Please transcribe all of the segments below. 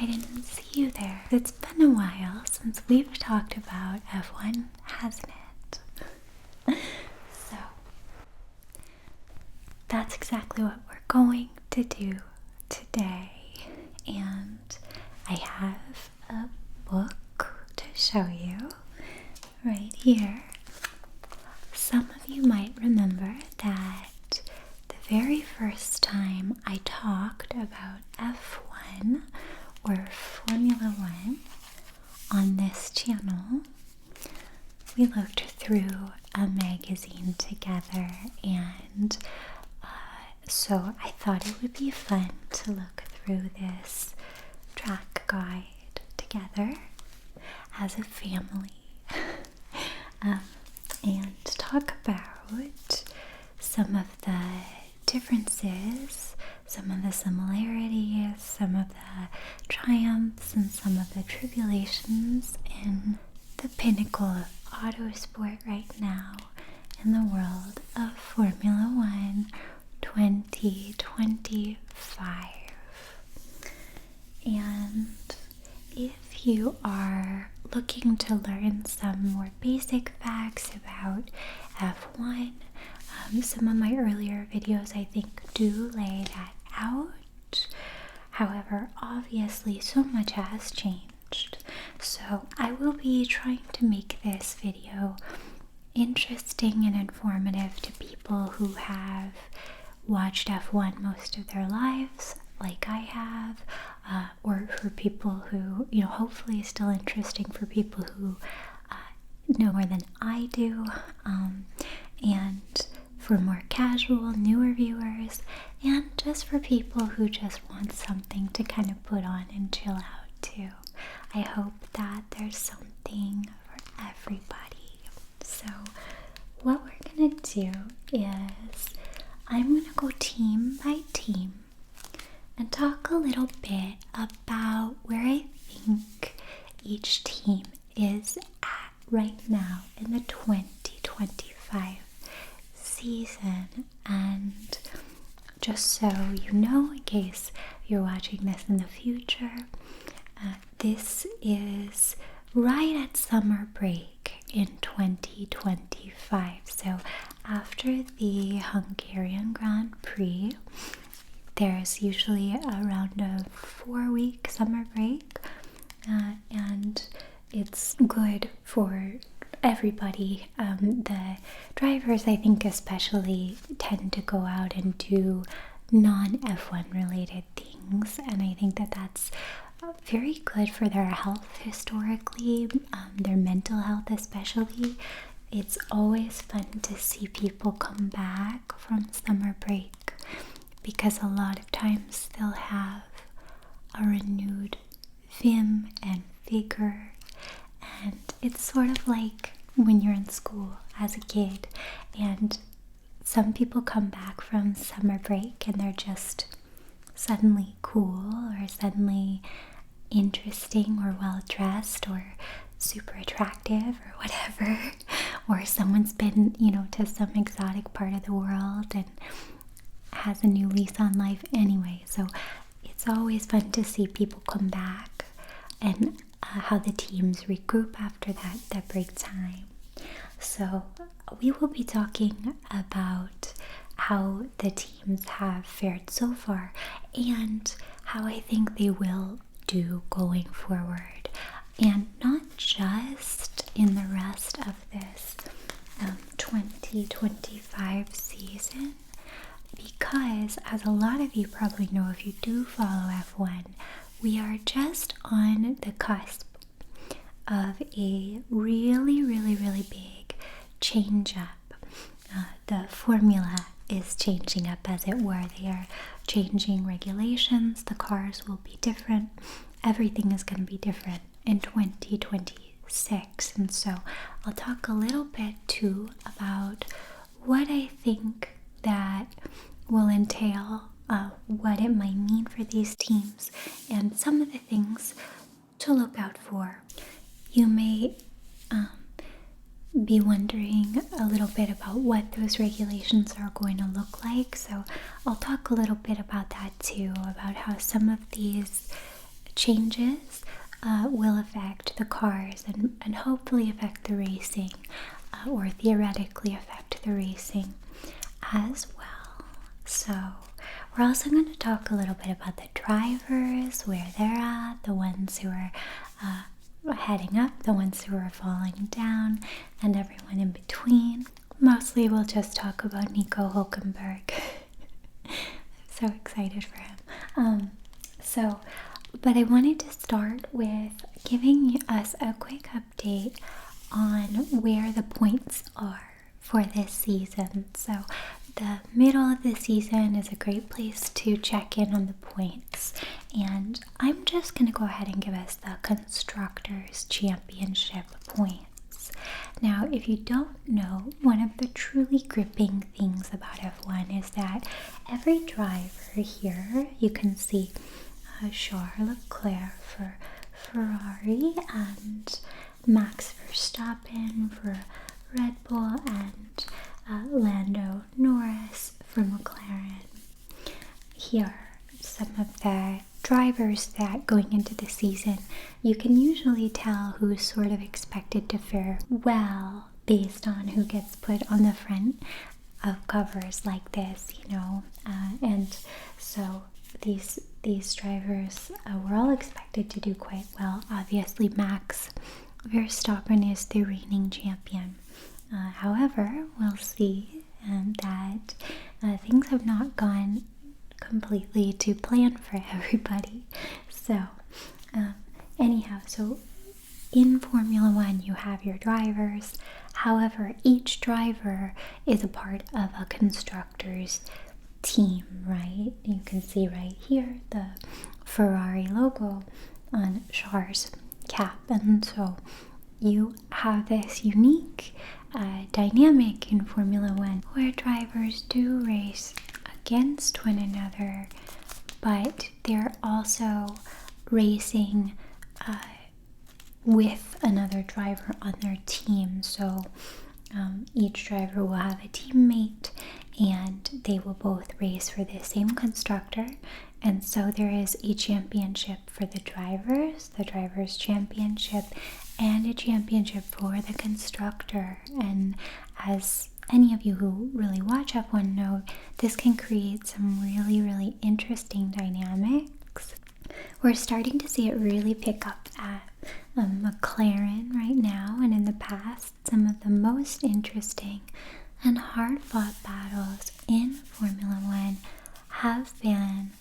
I didn't see you there. It's been a while since we've talked about F1, hasn't it? So, that's exactly what we're going to do today. And I have a book to show you right here. Some of you might remember that the very first time I talked about F1 or Formula One on this channel, we looked through a magazine together, and so I thought it would be fun to look through this track guide together as a family and talk about some of the differences, some of the similarities, some of the triumphs, and some of the tribulations in the pinnacle of autosport right now in the world of Formula One 2025. And if you are looking to learn some more basic facts about F1, some of my earlier videos I think do lay that out. However, obviously so much has changed. So I will be trying to make this video interesting and informative to people who have watched F1 most of their lives, like I have, or for people who, hopefully is still interesting for people who know more than I do, and for more casual, newer viewers, and just for people who just want something to kind of put on and chill out too. I hope that there's something for everybody. So what we're gonna do is I'm gonna go team by team and talk a little bit about where I think each team is at right now in the 2025 season. And just so you know, in case you're watching this in the future, this is right at summer break in 2025. So after the Hungarian Grand Prix, there's usually around a 4-week summer break, and it's good for everybody. The drivers, I think especially, tend to go out and do non-F1 related things, and I think that that's very good for their health historically, their mental health especially. It's always fun to see people come back from summer break, because a lot of times they'll have a renewed vim and vigor, and it's sort of like when you're in school as a kid and some people come back from summer break and they're just suddenly cool or suddenly interesting or well dressed or super attractive or whatever, or someone's been, to some exotic part of the world and has a new lease on life anyway. So it's always fun to see people come back and how the teams regroup after that break time. So we will be talking about how the teams have fared so far and how I think they will do going forward, and not just in the rest of this 2025 season, because as a lot of you probably know if you do follow F1, we are just on the cusp of a really, really, really big change up. The formula is changing up, as it were. They are changing regulations. The cars will be different. Everything is going to be different in 2026. And so I'll talk a little bit too about what I think that will entail, what it might mean for these teams, and some of the things to look out for. You may be wondering a little bit about what those regulations are going to look like, so I'll talk a little bit about that too, about how some of these changes will affect the cars and hopefully affect the racing, or theoretically affect the racing as well. So we're also going to talk a little bit about the drivers, where they're at, the ones who are heading up, the ones who are falling down, and everyone in between. Mostly we'll just talk about Nico Hülkenberg. I'm so excited for him. But I wanted to start with giving us a quick update on where the points are for this season. So the middle of the season is a great place to check in on the points. And I'm just going to go ahead and give us the Constructors' Championship points. Now, if you don't know, one of the truly gripping things about F1 is that every driver here, you can see Charles Leclerc for Ferrari and Max Verstappen for Red Bull and Lando Norris for McLaren. Here are some of the drivers that going into the season, you can usually tell who's sort of expected to fare well based on who gets put on the front of covers like this, and so these drivers were all expected to do quite well. Obviously, Max Verstappen is the reigning champion. However, we'll see that things have not gone completely to plan for everybody. So, so in Formula One, you have your drivers. However, each driver is a part of a constructor's team, right? You can see right here the Ferrari logo on Charles' cap, and so you have this unique dynamic in Formula One where drivers do race against one another, but they're also racing with another driver on their team. So each driver will have a teammate and they will both race for the same constructor. And so there is a championship for the drivers' championship, and a championship for the constructor. And as any of you who really watch F1 know, this can create some really, really interesting dynamics. We're starting to see it really pick up at McLaren right now, and in the past, some of the most interesting and hard-fought battles in Formula One have been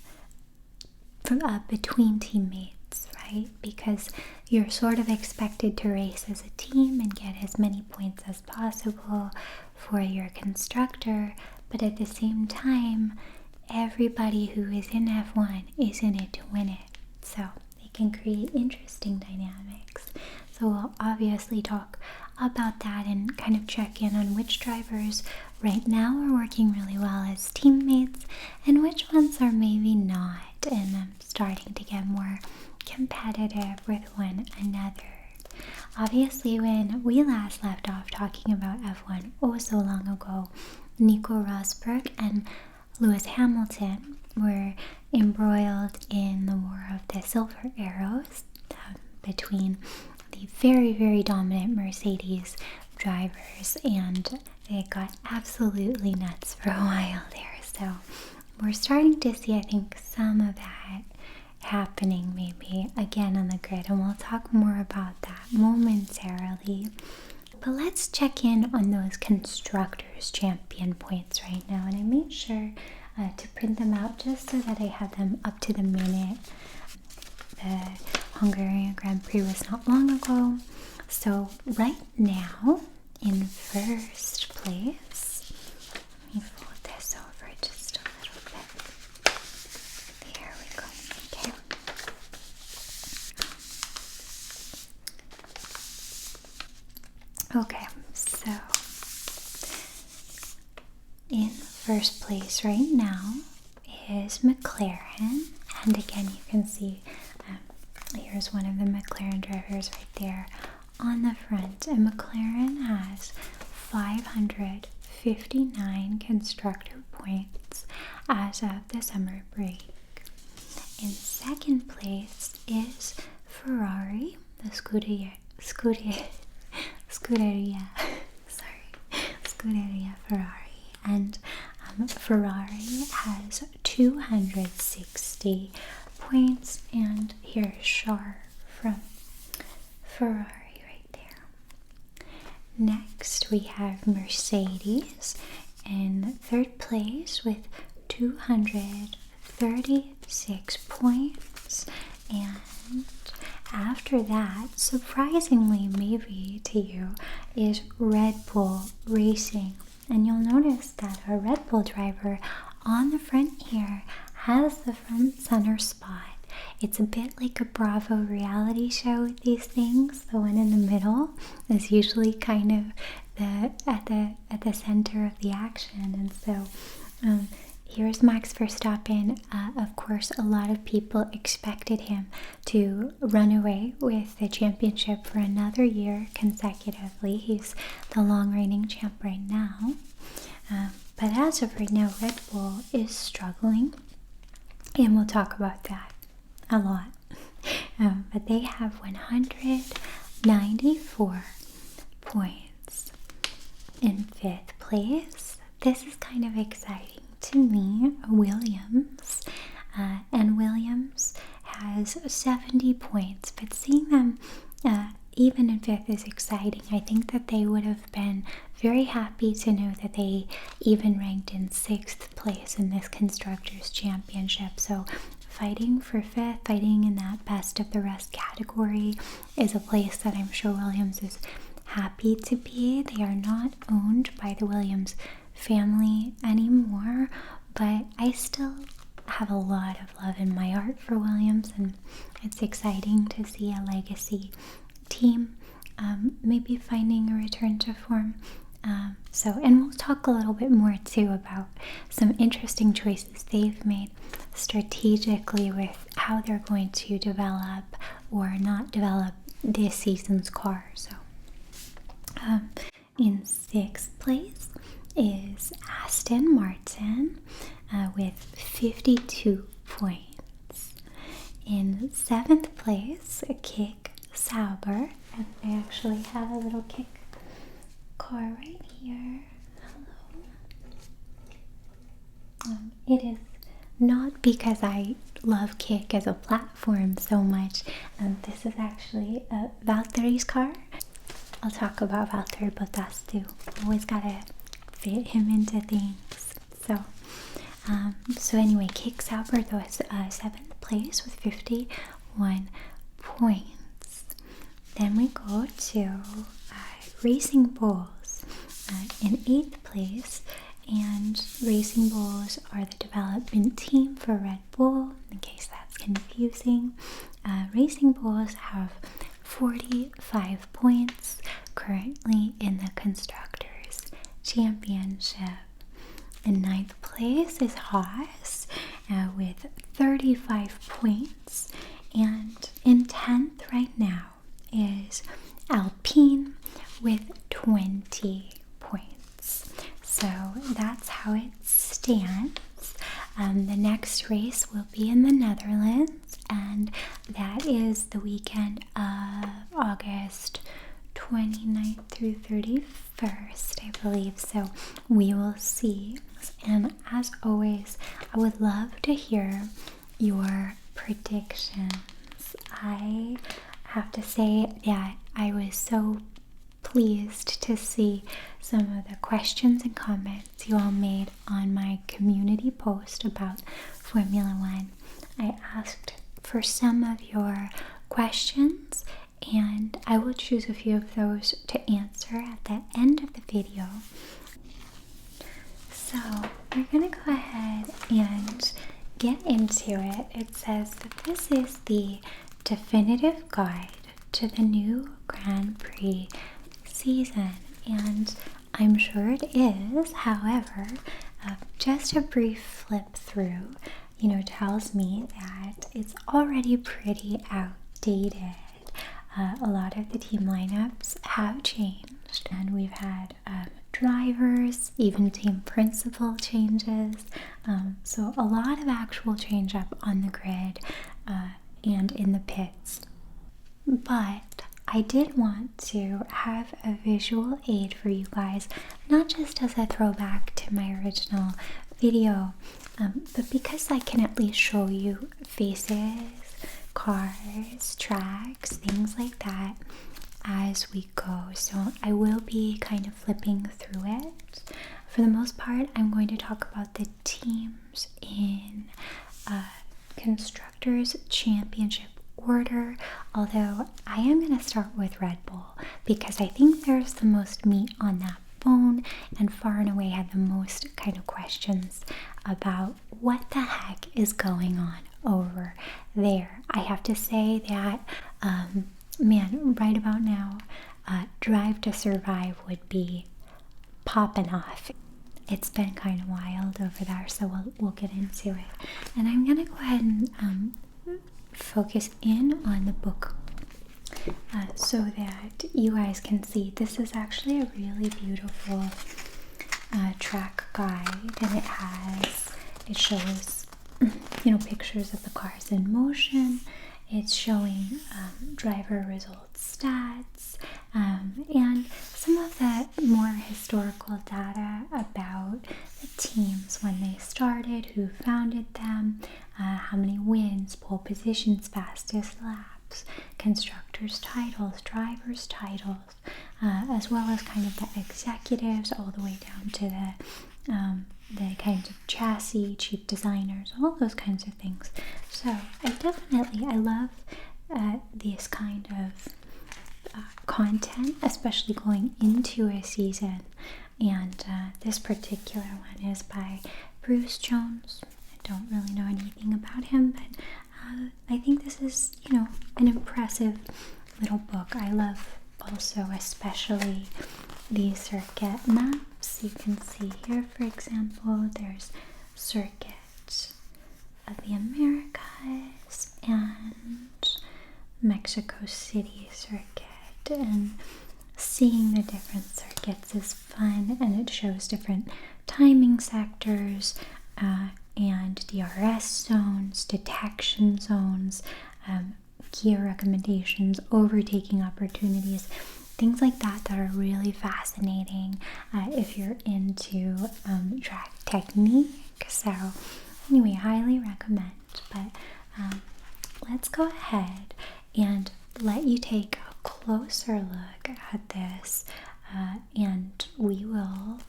between teammates, right? Because you're sort of expected to race as a team and get as many points as possible for your constructor, but at the same time, everybody who is in F1 is in it to win it. So it can create interesting dynamics. So we'll obviously talk about that and kind of check in on which drivers right now are working really well as teammates and which ones are maybe not, and starting to get more competitive with one another. Obviously, when we last left off talking about F1 so long ago, Nico Rosberg and Lewis Hamilton were embroiled in the War of the Silver Arrows between the very, very dominant Mercedes drivers, and it got absolutely nuts for a while there. So we're starting to see, I think, some of that happening maybe again on the grid, and we'll talk more about that momentarily. But let's check in on those Constructors' Champion points right now, and I made sure to print them out just so that I have them up to the minute. The Hungarian Grand Prix was not long ago, so right now in first place, let me fold this over just a little bit. There we go. Okay, so in first place right now is McLaren, and again you can see here's one of the McLaren drivers right there on the front, and McLaren has 559 constructor points as of the summer break. In second place is Ferrari, the Scuderia, Scuderia Ferrari, and Ferrari has 260 points, and here's Char from Ferrari right there. Next we have Mercedes in third place with 236 points, and after that, surprisingly maybe to you, is Red Bull Racing. And you'll notice that our Red Bull driver on the front here has the front center spot. It's a bit like a Bravo reality show with these things. The one in the middle is usually kind of at the center of the action. And so here's Max Verstappen. Of course, a lot of people expected him to run away with the championship for another year consecutively. He's the long-reigning champ right now. But as of right now, Red Bull is struggling, and we'll talk about that a lot. But they have 194 points in fifth place. This is kind of exciting to me. Williams, and Williams has 70 points, but seeing them even in fifth is exciting. I think that they would have been very happy to know that they even ranked in sixth place in this Constructors Championship. So fighting for fifth, fighting in that best of the rest category is a place that I'm sure Williams is happy to be. They are not owned by the Williams family anymore, but I still have a lot of love in my heart for Williams, and it's exciting to see a legacy team maybe finding a return to form. And we'll talk a little bit more too about some interesting choices they've made strategically with how they're going to develop or not develop this season's car. So in sixth place is Aston Martin with 52 points. In seventh place, Kick Sauber, and I actually have a little Kick car right here. Hello. It is not because I love Kick as a platform so much. This is actually Valtteri's car. I'll talk about Valtteri Bottas too. Always gotta fit him into things. So anyway, Kick Sauber though is seventh place with 51 points. Then we go to Racing Bulls in eighth place, and Racing Bulls are the development team for Red Bull, in case that's confusing. Racing Bulls have 45 points currently in the Constructors Championship. In ninth place is Haas with 35 points, and in 10th right now is Alpine with 20 points. So that's how it stands. The next race will be in the Netherlands, and that is the weekend of August 29th through 31st, I believe. So we will see. And as always, I would love to hear your predictions. I have to say that I was so pleased to see some of the questions and comments you all made on my community post about Formula One. I asked for some of your questions, and I will choose a few of those to answer at the end of the video. So we're gonna go ahead and get into it. It says that this is the definitive guide to the new Grand Prix season, and I'm sure it is. However, just a brief flip through, tells me that it's already pretty outdated. A lot of the team lineups have changed, and we've had drivers, even team principal changes. So a lot of actual change up on the grid and in the pits. But I did want to have a visual aid for you guys, not just as a throwback to my original video, but because I can at least show you faces, cars, tracks, things like that as we go. So I will be kind of flipping through it. For the most part, I'm going to talk about the teams in Constructors Championship order, although I am going to start with Red Bull because I think there's the most meat on that bone and far and away had the most kind of questions about what the heck is going on over there. I have to say that man, right about now, Drive to Survive would be popping off. It's been kind of wild over there, so we'll get into it. And I'm gonna go ahead and focus in on the book so that you guys can see. This is actually a really beautiful track guide, and it shows pictures of the cars in motion. It's showing driver results stats and some of the more historical data about the teams when they started, who founded them, how many wins, pole positions, fastest laps, constructors titles, drivers titles, as well as kind of the executives all the way down to the kinds of chassis, chief designers, all those kinds of things. So I love this kind of content, especially going into a season. And this particular one is by Bruce Jones. I don't really know anything about him, but I think this is, an impressive little book. I love also especially the circuit maps. You can see here, for example, there's Circuit of the Americas and Mexico City Circuit, and seeing the different circuits is fun, and it shows different timing sectors and DRS zones, detection zones, gear recommendations, overtaking opportunities, things like that are really fascinating if you're into track technique. So anyway, highly recommend. But let's go ahead and let you take a closer look at this and we will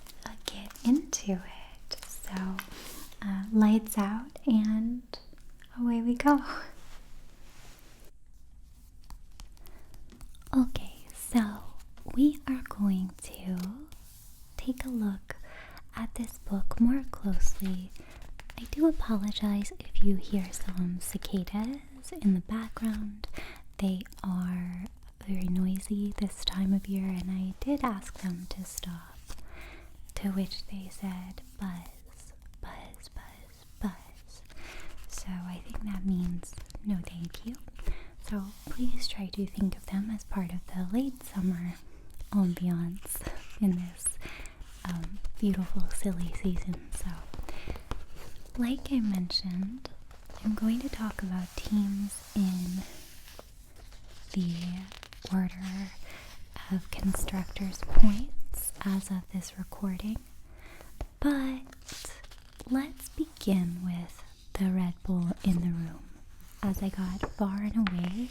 get into it. So lights out and away we go. Okay, so we are going to take a look at this book more closely. I do apologize if you hear some cicadas in the background. They are very noisy this time of year, and I did ask them to stop, to which they said buzz, buzz, buzz, buzz. So I think that means no thank you. So please try to think of them as part of the late summer ambiance in this beautiful, silly season. So, like I mentioned, I'm going to talk about teams in the order of constructors' points as of this recording. But let's begin with the Red Bull in the room, as I got far and away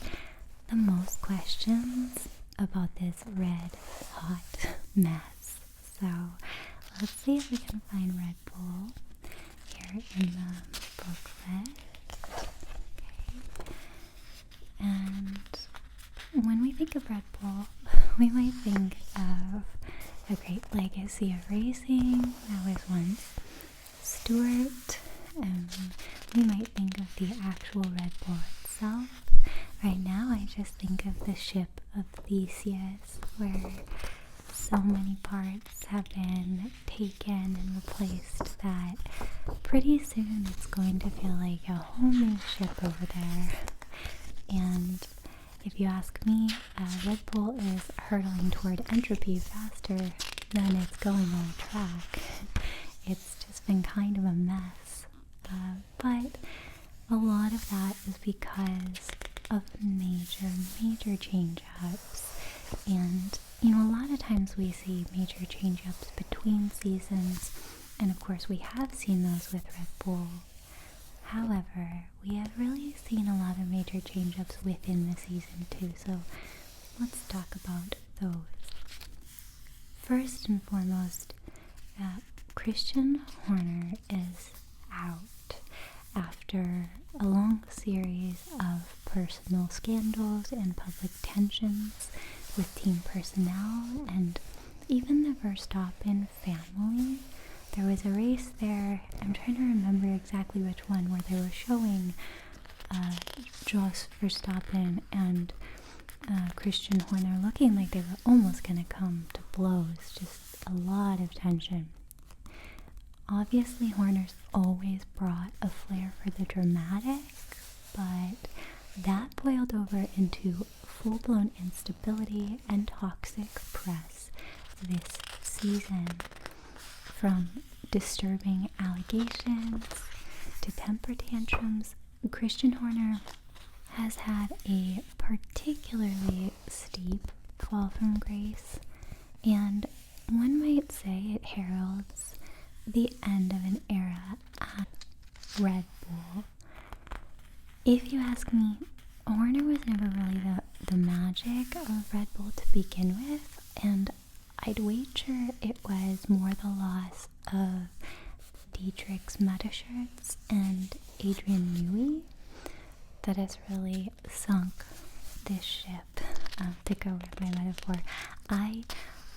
the most questions about this red hot mess. So let's see if we can find Red Bull here in the booklet. Okay. And when we think of Red Bull, we might think of a great legacy of racing that was once Stewart. We might think of the actual Red Bull itself. Right now, I just think of the ship of Theseus, where so many parts have been taken and replaced that pretty soon it's going to feel like a whole new ship over there. And if you ask me, Red Bull is hurtling toward entropy faster than it's going on track. It's just been kind of a mess. But a lot of that is because of major change-ups. And, a lot of times we see major change-ups between seasons, and of course we have seen those with Red Bull. However, we have really seen a lot of major change-ups within the season too, so let's talk about those. First and foremost, Christian Horner is out after a long series of personal scandals and public tensions with team personnel and even the Verstappen family. There was a race there, I'm trying to remember exactly which one, where they were showing Jos Verstappen and Christian Horner looking like they were almost going to come to blows. Just a lot of tension. Obviously, Horner's always brought a flair for the dramatic, but that boiled over into full-blown instability and toxic press this season. From disturbing allegations to temper tantrums, Christian Horner has had a particularly steep fall from grace, and one might say it heralds the end of an era at Red Bull. If you ask me, Horner was never really the magic of Red Bull to begin with, and I'd wager it was more the loss of Dietrich's meta shirts and Adrian Newey that has really sunk this ship, to go with my metaphor. I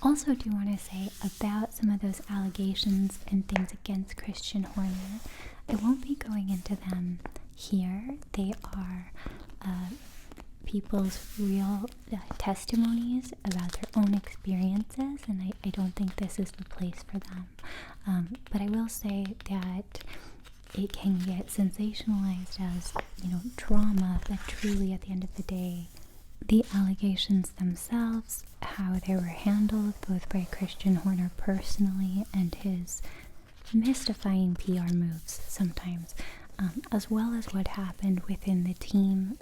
also do want to say about some of those allegations and things against Christian Horner, I won't be going into them here. They are people's real testimonies about their own experiences, and I don't think this is the place for them. But I will say that it can get sensationalized as, drama, but truly at the end of the day, the allegations themselves, how they were handled both by Christian Horner personally and his mystifying PR moves sometimes, as well as what happened within the team,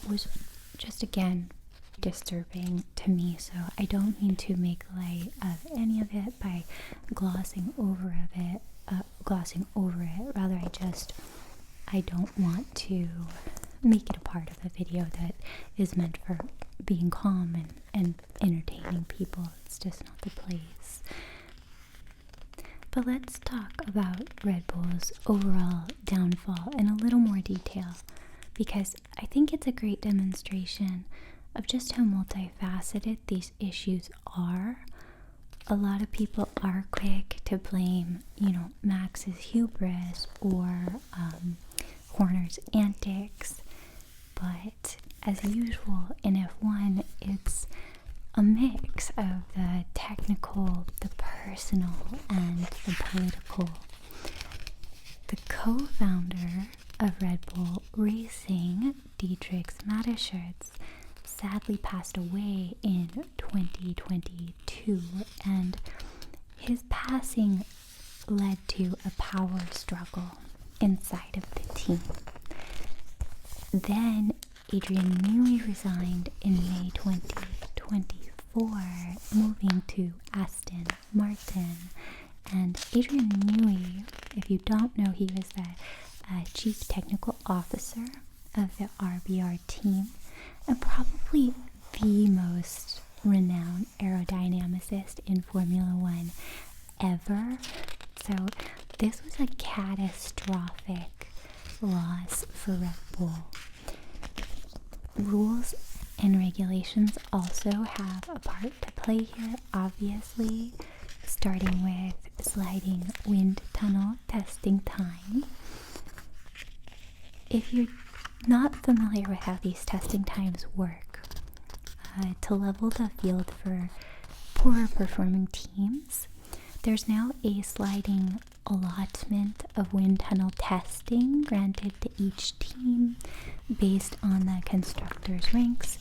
was just, again, disturbing to me. So I don't mean to make light of any of it by glossing over it. Rather, I don't want to make it a part of a video that is meant for being calm and entertaining people. It's just not the place. But let's talk about Red Bull's overall downfall in a little more detail, because I think it's a great demonstration of just how multifaceted these issues are. A lot of people are quick to blame, Max's hubris or Horner's antics, but as usual in F1, it's a mix of the technical, the personal, and the political. The co-founder of Red Bull Racing, Dietrich's meta shirts, sadly passed away in 2022, and his passing led to a power struggle inside of the team. Then Adrian Newey resigned in May 2024, moving to Aston Martin. And Adrian Newey, if you don't know, he was the chief technical officer of the RBR team, and probably the most renowned aerodynamicist in Formula One ever. So this was a catastrophic loss for Red Bull. Rules and regulations also have a part to play here, obviously, starting with sliding wind tunnel testing time. If you're not familiar with how these testing times work, to level the field for poorer performing teams, there's now a sliding allotment of wind tunnel testing granted to each team based on the constructors' ranks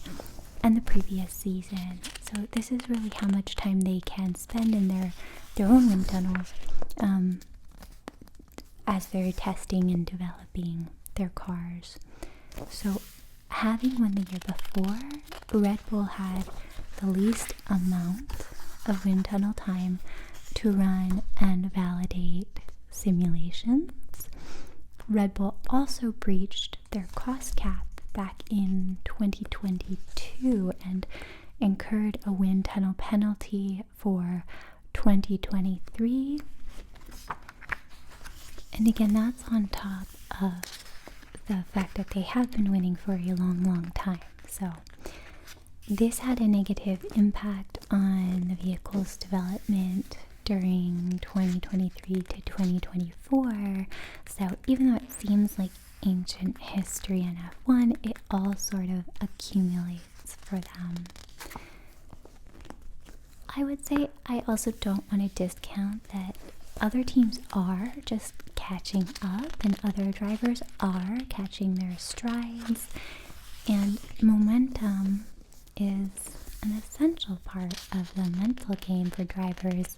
and the previous season. So this is really how much time they can spend in their own wind tunnels as they're testing and developing their cars. So having won the year before, Red Bull had the least amount of wind tunnel time to run and validate simulations. Red Bull also breached their cost cap back in 2022 and incurred a wind tunnel penalty for 2023. And again, that's on top of the fact that they have been winning for a long time. So this had a negative impact on the vehicle's development during 2023 to 2024. So even though it seems like ancient history in F1, it all sort of accumulates for them. I would say I also don't want to discount that other teams are just catching up and other drivers are catching their strides, and momentum is an essential part of the mental game for drivers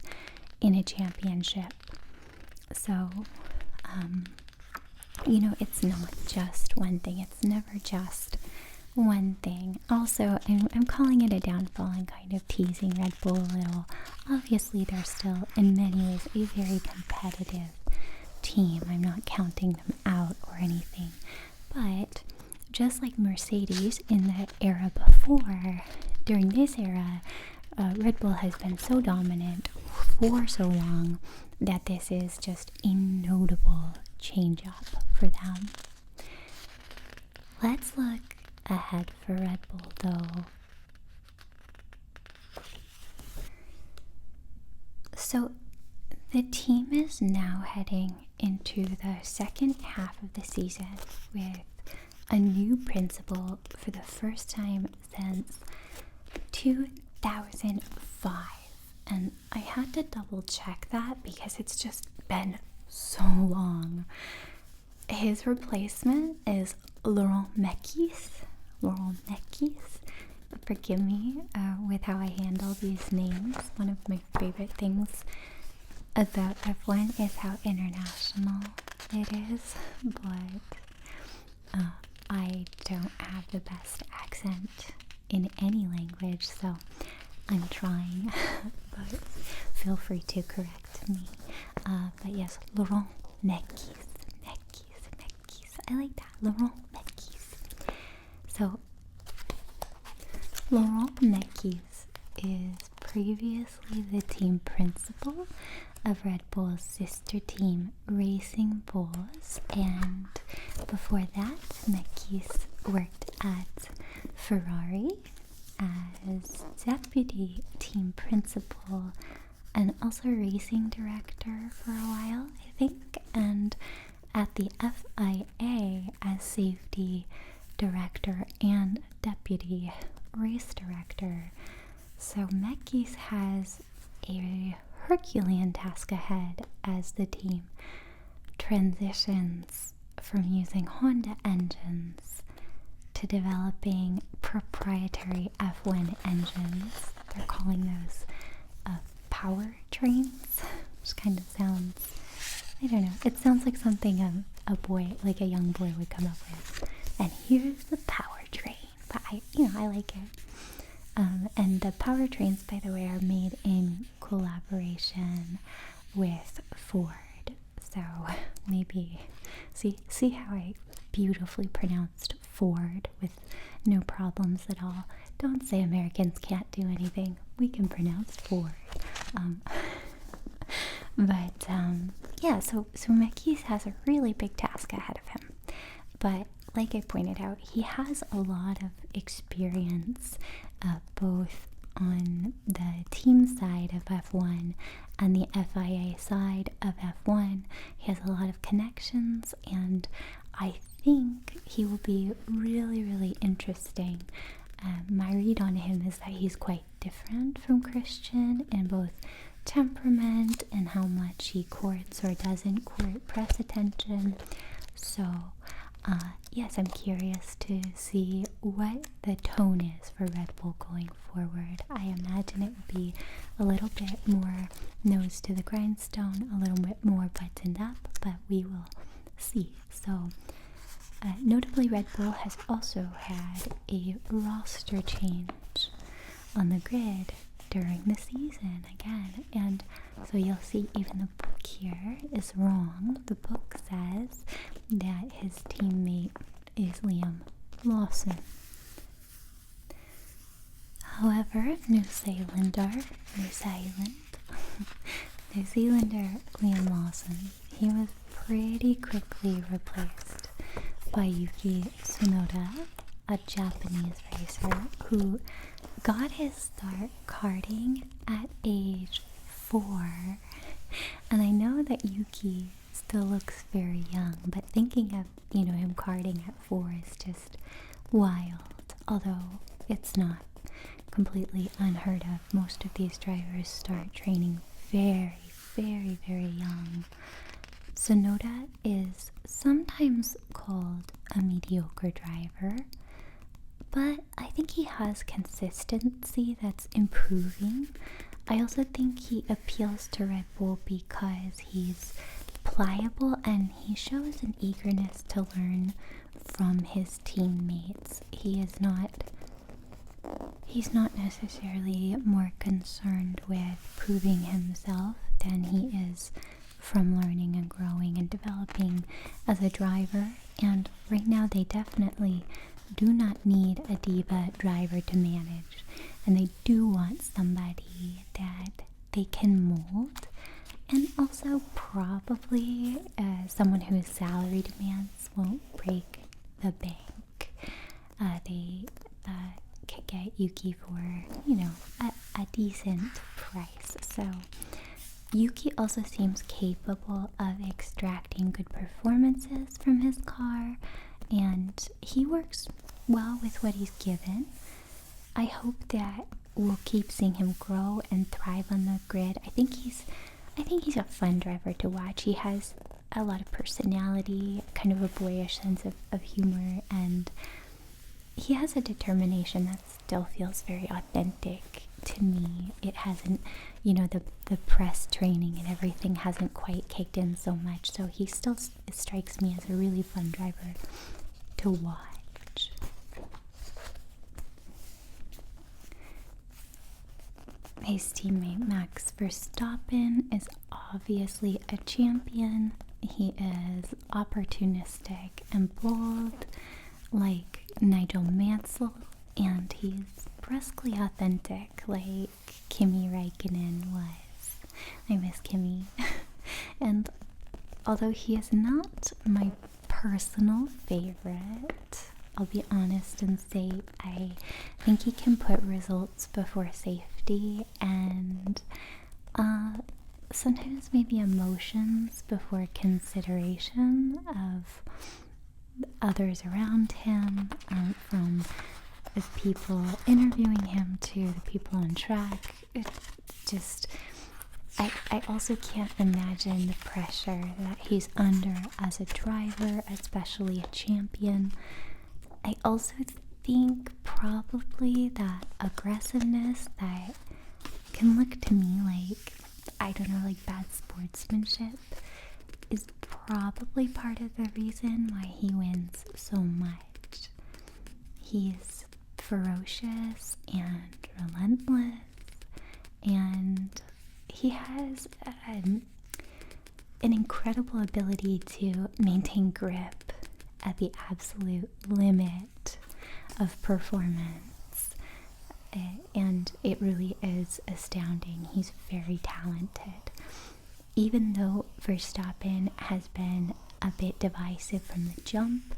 in a championship. So it's not just one thing. It's never just one thing. Also, I'm calling it a downfall and kind of teasing Red Bull a little. Obviously, they're still, in many ways, a very competitive team. I'm not counting them out or anything. But just like Mercedes in the era before, during this era, Red Bull has been so dominant for so long that this is just a notable change up for them. Let's look ahead for Red Bull though. So the team is now heading into the second half of the season with a new principal for the first time since 2005. And I had to double check that because it's just been so long. His replacement is Laurent Mekies. Forgive me with how I handle these names. One of my favorite things about F1 is how international it is, but I don't have the best accent in any language, so I'm trying, but feel free to correct me. But yes, Laurent Mekies. I like that, Laurent Mekies. So, Laurent Mekies is previously the team principal of Red Bull's sister team, Racing Bulls, and before that, Mekies worked at Ferrari as deputy team principal and also racing director for a while, I think, and at the FIA as safety director and deputy race director. So Mekies has a Herculean task ahead as the team transitions from using Honda engines to developing proprietary F1 engines. They're calling those power trains, which kind of sounds, I don't know, it sounds like something a boy, like a young boy, would come up with. And here's the power train, but I like it. And the power trains, by the way, are made in collaboration with Ford. So maybe see how I beautifully pronounced Ford with no problems at all. Don't say Americans can't do anything. We can pronounce Ford. Yeah, so Mekies has a really big task ahead of him. But like I pointed out, he has a lot of experience both on the team side of F1 and the FIA side of F1. He has a lot of connections, and I think he will be really, really interesting. My read on him is that he's quite different from Christian in both temperament and how much he courts or doesn't court press attention. So yes, I'm curious to see what the tone is for Red Bull going forward. I imagine it would be a little bit more nose to the grindstone, a little bit more buttoned up, but we will see. So notably, Red Bull has also had a roster change on the grid during the season again, and so you'll see even the book here is wrong. The book says that his teammate is Liam Lawson. However, New Zealander Liam Lawson, he was pretty quickly replaced by Yuki Tsunoda, a Japanese racer who got his start karting at age 4. And I know that Yuki still looks very young, but thinking of, him karting at 4 is just wild. Although it's not completely unheard of. Most of these drivers start training very, very, very young. Tsunoda is sometimes called a mediocre driver, but I think he has consistency that's improving. I also think he appeals to Red Bull because he's pliable and he shows an eagerness to learn from his teammates. He's not necessarily more concerned with proving himself than he is from learning and growing and developing as a driver. And right now they definitely do not need a diva driver to manage, and they do want somebody that they can mold, and also probably someone whose salary demands won't break the bank. They could get Yuki for a decent price. So Yuki also seems capable of extracting good performances from his car, and he works well with what he's given. I hope that we'll keep seeing him grow and thrive on the grid. I think he's a fun driver to watch. He has a lot of personality, kind of a boyish sense of humor, and he has a determination that still feels very authentic to me. It hasn't, the press training and everything hasn't quite kicked in so much, so he still strikes me as a really fun driver to watch. His teammate Max Verstappen is obviously a champion. He is opportunistic and bold, like Nigel Mansell, and he's brusquely authentic, like Kimi Räikkönen was. I miss Kimi. And although he is not my personal favorite, I'll be honest and say I think he can put results before safety, and sometimes maybe emotions before consideration of others around him, from the people interviewing him to the people on track. I also can't imagine the pressure that he's under as a driver, especially a champion. I also think probably that aggressiveness that can look to me like, like bad sportsmanship is probably part of the reason why he wins so much. He's ferocious and relentless, and he has an incredible ability to maintain grip at the absolute limit of performance, and it really is astounding. He's very talented. Even though Verstappen has been a bit divisive from the jump,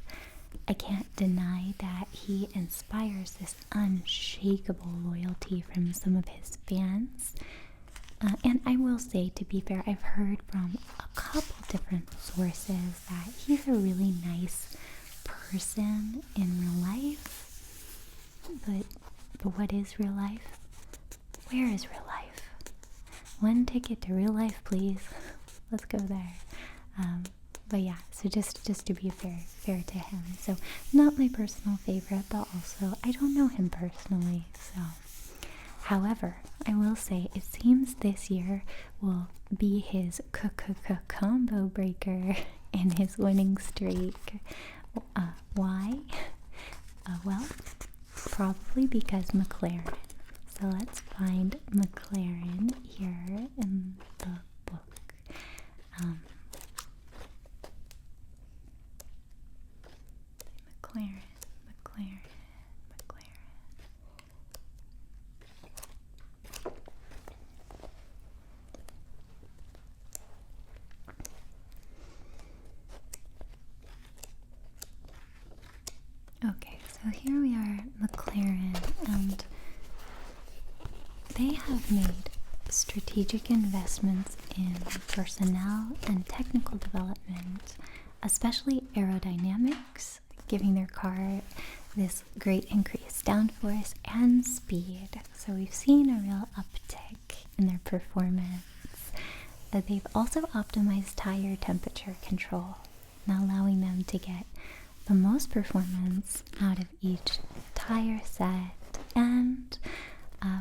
I can't deny that he inspires this unshakable loyalty from some of his fans. And I will say, to be fair, I've heard from a couple different sources that he's a really nice person in real life. But what is real life? Where is real life? F1 ticket to real life, please. Let's go there. But yeah, so just to be fair to him. So not my personal favorite, but also I don't know him personally. So, however, I will say it seems this year will be his combo breaker in his winning streak. Why? Well, probably because McLaren. So let's find McLaren here in the book. McLaren. Okay, so here we are, McLaren, and they have made strategic investments in personnel and technical development, especially aerodynamics, giving their car this great increased downforce and speed. So we've seen a real uptick in their performance. They've also optimized tire temperature control, allowing them to get the most performance out of each tire set. And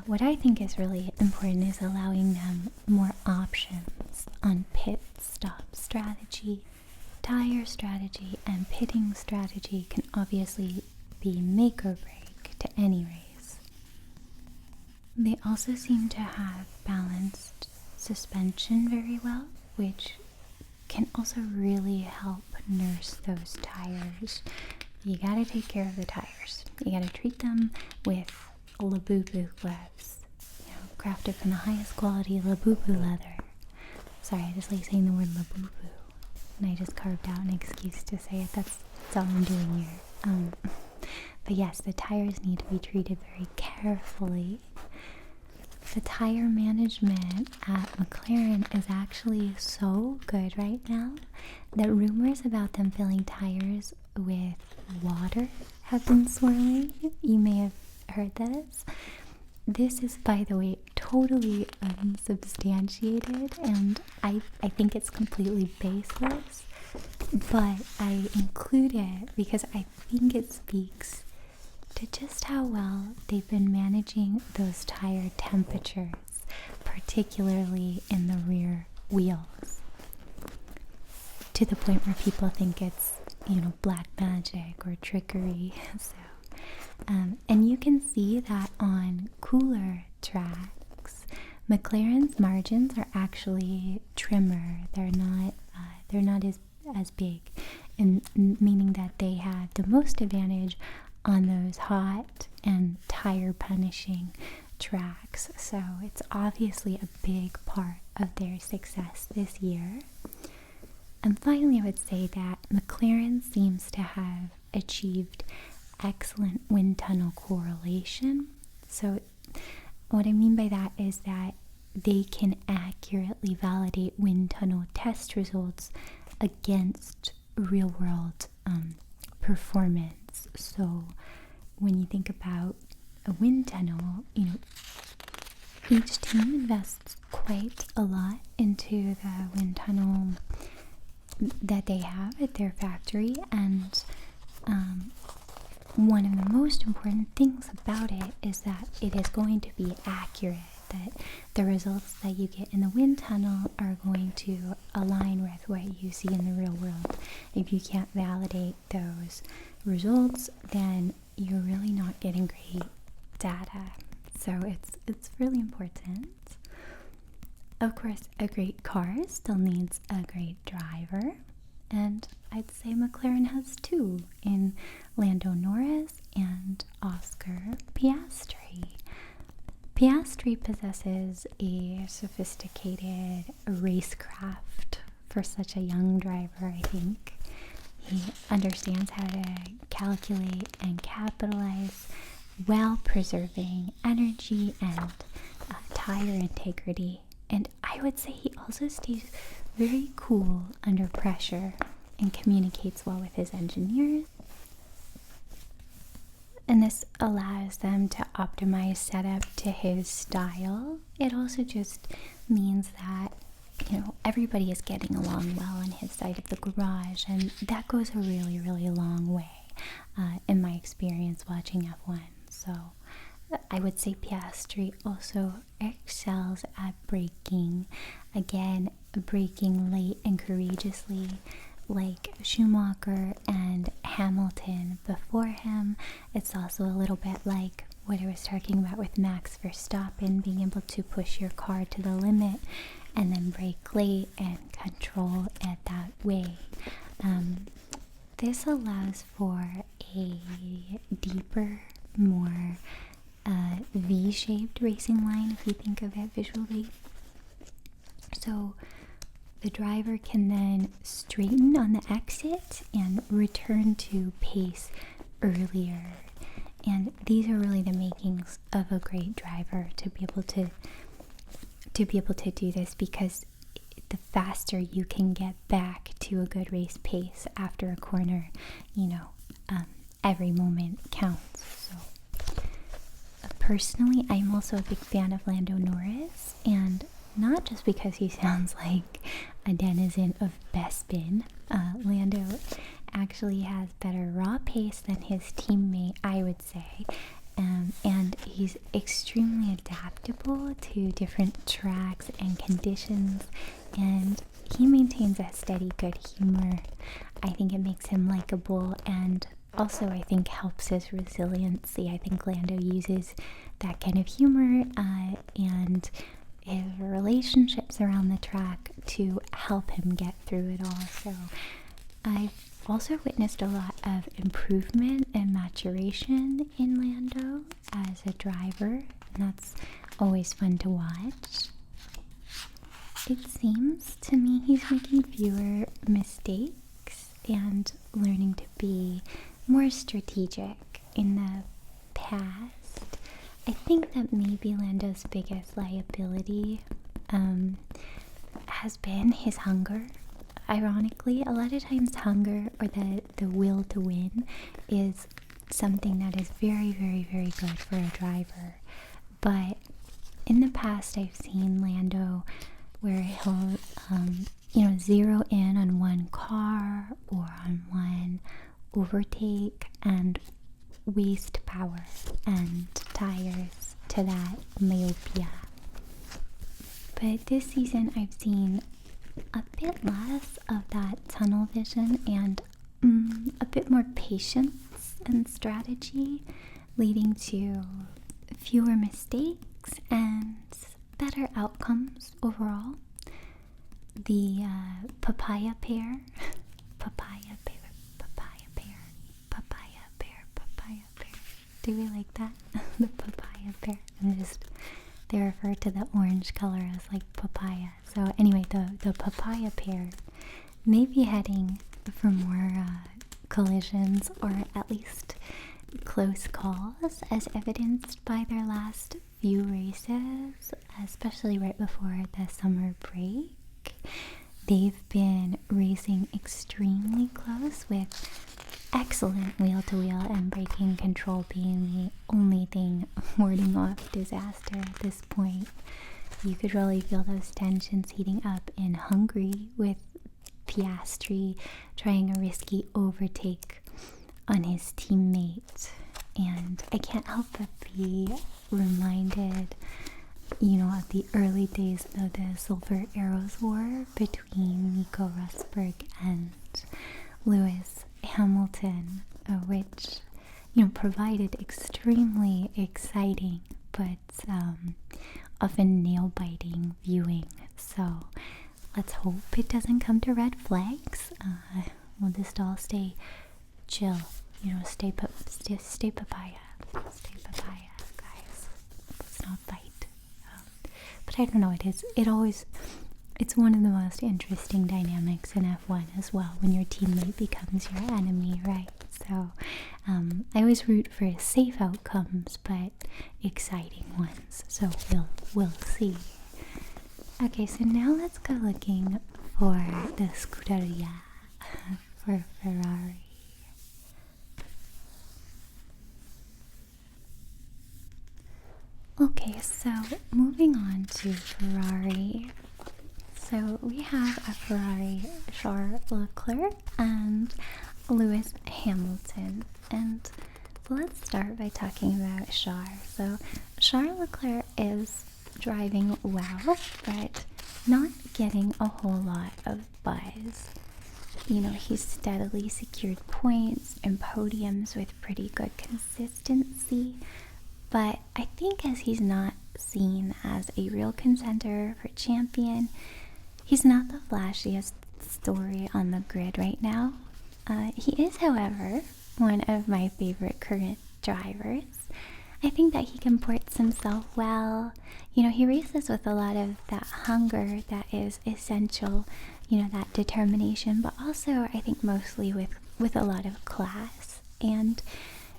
what I think is really important is allowing them more options on pit stop strategy. Tire strategy and pitting strategy can obviously be make or break to any race. They also seem to have balanced suspension very well, which can also really help nurse those tires. You gotta take care of the tires. You gotta treat them with Labubu gloves, crafted from the highest quality Labubu leather. Sorry, I just like saying the word Labubu, and I just carved out an excuse to say it. That's all I'm doing here. But yes, the tires need to be treated very carefully. The tire management at McLaren is actually so good right now that rumors about them filling tires with water have been swirling. You may have heard this. This is, by the way, totally unsubstantiated, and I think it's completely baseless, but I include it because I think it speaks to just how well they've been managing those tire temperatures, particularly in the rear wheels, to the point where people think it's, black magic or trickery. So, and you can see that on cooler tracks, McLaren's margins are actually trimmer. They're not as big, and meaning that they have the most advantage on those hot and tire punishing tracks. So it's obviously a big part of their success this year. And finally, I would say that McLaren seems to have achieved excellent wind tunnel correlation. So what I mean by that is that they can accurately validate wind tunnel test results against real world performance. So when you think about a wind tunnel, each team invests quite a lot into the wind tunnel that they have at their factory, and one of the most important things about it is that it is going to be accurate, that the results that you get in the wind tunnel are going to align with what you see in the real world. If you can't validate those results, then you're really not getting great data. So it's really important. Of course, a great car still needs a great driver, and I'd say McLaren has two in Lando Norris and Oscar Piastri. Piastri possesses a sophisticated racecraft for such a young driver, I think. He understands how to calculate and capitalize while preserving energy and tire integrity. And I would say he also stays very cool under pressure and communicates well with his engineers. And this allows them to optimize setup to his style. It also just means that, everybody is getting along well on his side of the garage, and that goes a really, really long way in my experience watching F1. So I would say Piastri also excels at braking. Again, braking late and courageously, like Schumacher and Hamilton before him. It's also a little bit like what I was talking about with Max Verstappen, being able to push your car to the limit and then brake late and control it that way. This allows for a deeper, more V-shaped racing line, if you think of it visually. So the driver can then straighten on the exit and return to pace earlier. And these are really the makings of a great driver, to be able to do this, because the faster you can get back to a good race pace after a corner, every moment counts. So personally, I'm also a big fan of Lando Norris, and not just because he sounds like a denizen of Bespin. Lando actually has better raw pace than his teammate, I would say, and he's extremely adaptable to different tracks and conditions, and he maintains a steady good humor. I think it makes him likable, and also I think helps his resiliency. I think Lando uses that kind of humor and his relationships around the track to help him get through it all. So I've also witnessed a lot of improvement and maturation in Lando as a driver, and that's always fun to watch. It seems to me he's making fewer mistakes and learning to be more strategic. In the past, I think that maybe Lando's biggest liability has been his hunger. Ironically, a lot of times hunger, or the will to win, is something that is very, very, very good for a driver. But in the past, I've seen Lando where he'll zero in on one car or on one overtake and waste power and tires to that myopia. But this season I've seen a bit less of that tunnel vision and a bit more patience and strategy, leading to fewer mistakes and better outcomes overall. The papaya pear. Do we like that? The papaya pear. They refer to the orange color as like papaya. So anyway, the papaya pear may be heading for more collisions, or at least close calls, as evidenced by their last few races, especially right before the summer break. They've been racing extremely close, with excellent wheel-to-wheel and braking control being the only thing warding off disaster at this point. You could really feel those tensions heating up in Hungary, with Piastri trying a risky overtake on his teammate. And I can't help but be reminded, of the early days of the Silver Arrows War between Nico Rosberg and Lewis Hamilton, which, provided extremely exciting but often nail-biting viewing. So let's hope it doesn't come to red flags. We'll just all stay chill, stay papaya, guys. Let's not fight. But I don't know, it's one of the most interesting dynamics in F1 as well, when your teammate becomes your enemy, right? So I always root for safe outcomes, but exciting ones. So we'll see. Okay, so now let's go looking for the Scuderia for Ferrari. Okay, so moving on to Ferrari. So we have a Ferrari, Charles Leclerc and Lewis Hamilton. And let's start by talking about Charles. So Charles Leclerc is driving well, but not getting a whole lot of buzz. You know, he's steadily secured points and podiums with pretty good consistency, but I think as he's not seen as a real contender for champion, he's not the flashiest story on the grid right now. He is, however, one of my favorite current drivers. I think that he comports himself well. You know, he races with a lot of that hunger that is essential, you know, that determination, but also I think mostly with a lot of class. And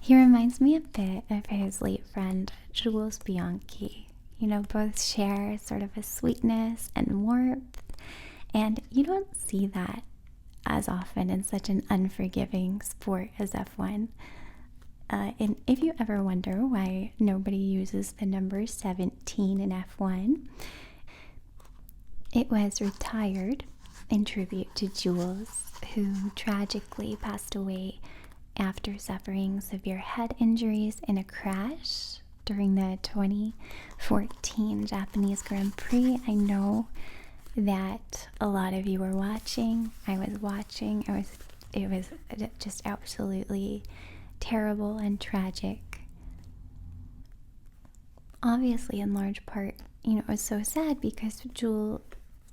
he reminds me a bit of his late friend, Jules Bianchi. You know, both share sort of a sweetness and warmth, and you don't see that as often in such an unforgiving sport as F1. And if you ever wonder why nobody uses the number 17 in F1, it was retired in tribute to Jules, who tragically passed away after suffering severe head injuries in a crash during the 2014 Japanese Grand Prix. I know that a lot of you were watching. I was watching. It was just absolutely terrible and tragic. Obviously, in large part, you know, it was so sad because Jules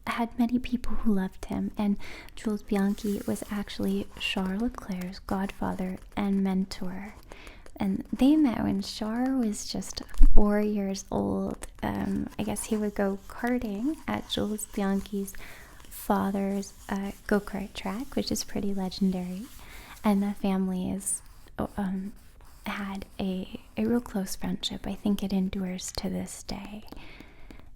had many people who loved him, and Jules Bianchi was actually Charles Leclerc's godfather and mentor. And they met when Charles was just 4 years old. I guess he would go karting at Jules Bianchi's father's go-kart track, which is pretty legendary. And the family is had a real close friendship. I think it endures to this day.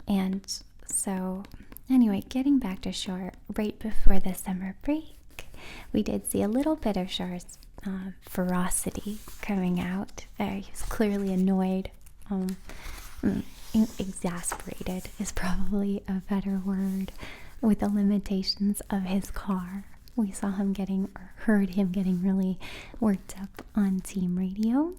And so, anyway, getting back to Charles, right before the summer break, we did see a little bit of Charles' ferocity coming out. He was clearly annoyed. Exasperated is probably a better word, with the limitations of his car. We saw him heard him getting really worked up on team radio.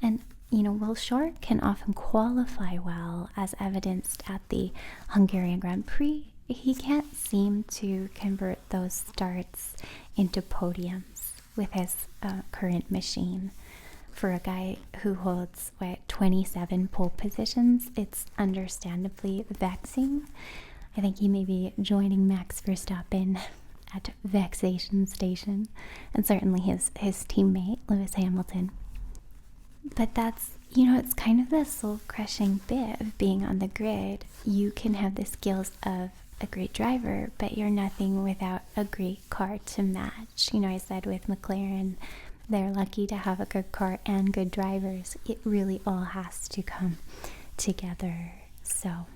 And, you know, while Charles can often qualify well, as evidenced at the Hungarian Grand Prix, he can't seem to convert those starts into podiums with his current machine. For a guy who holds, 27 pole positions, it's understandably vexing. I think he may be joining Max Verstappen at vexation station, and certainly his teammate Lewis Hamilton. But that's, you know, it's kind of the soul-crushing bit of being on the grid. You can have the skills of a great driver, but you're nothing without a great car to match. You know, I said with McLaren, they're lucky to have a good car and good drivers. It really all has to come together. So,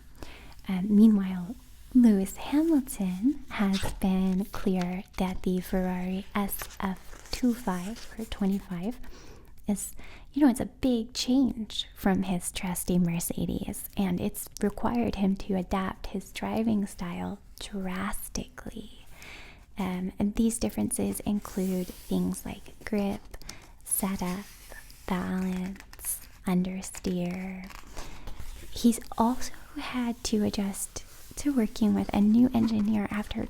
meanwhile, Lewis Hamilton has been clear that the Ferrari SF25 or 25 is, you know, it's a big change from his trusty Mercedes, and it's required him to adapt his driving style drastically. And these differences include things like grip, setup, balance, understeer. He's also had to adjust to working with a new engineer after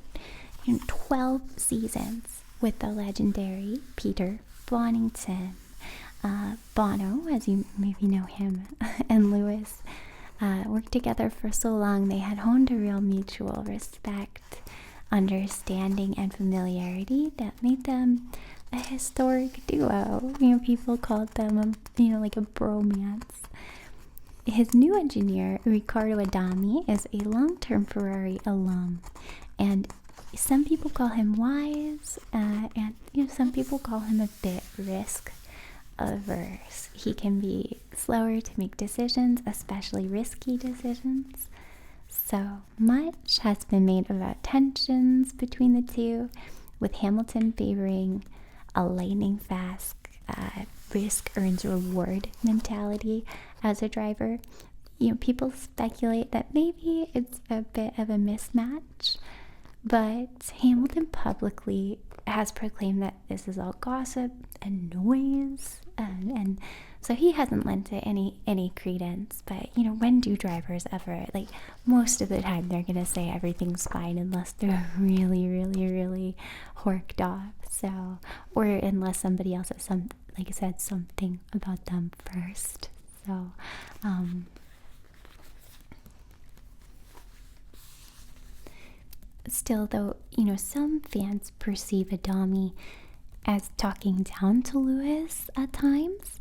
12 seasons with the legendary Peter Bonington. Bono, as you maybe know him, and Lewis worked together for so long. They had honed a real mutual respect, understanding, and familiarity that made them a historic duo. You know, people called them like a bromance. His new engineer, Riccardo Adami, is a long-term Ferrari alum, and some people call him wise, and some people call him a bit risk averse. He can be slower to make decisions, especially risky decisions. So much has been made about tensions between the two, with Hamilton favoring a lightning fast risk earns reward mentality as a driver. people speculate that maybe it's a bit of a mismatch, but Hamilton publicly has proclaimed that this is all gossip and noise, and so he hasn't lent it any credence. But when do drivers ever, like, most of the time they're gonna say everything's fine unless they're really, really, really horked off. So, or unless somebody else has said something about them first. So still, though, some fans perceive Adami as talking down to Lewis at times.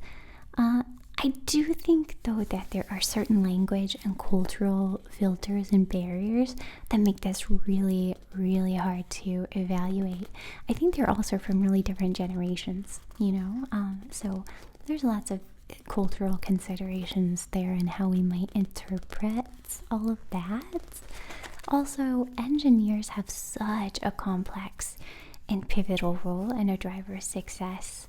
I do think, though, that there are certain language and cultural filters and barriers that make this really, really hard to evaluate. I think they're also from really different generations, so there's lots of cultural considerations there and how we might interpret all of that. Also, engineers have such a complex and pivotal role in a driver's success.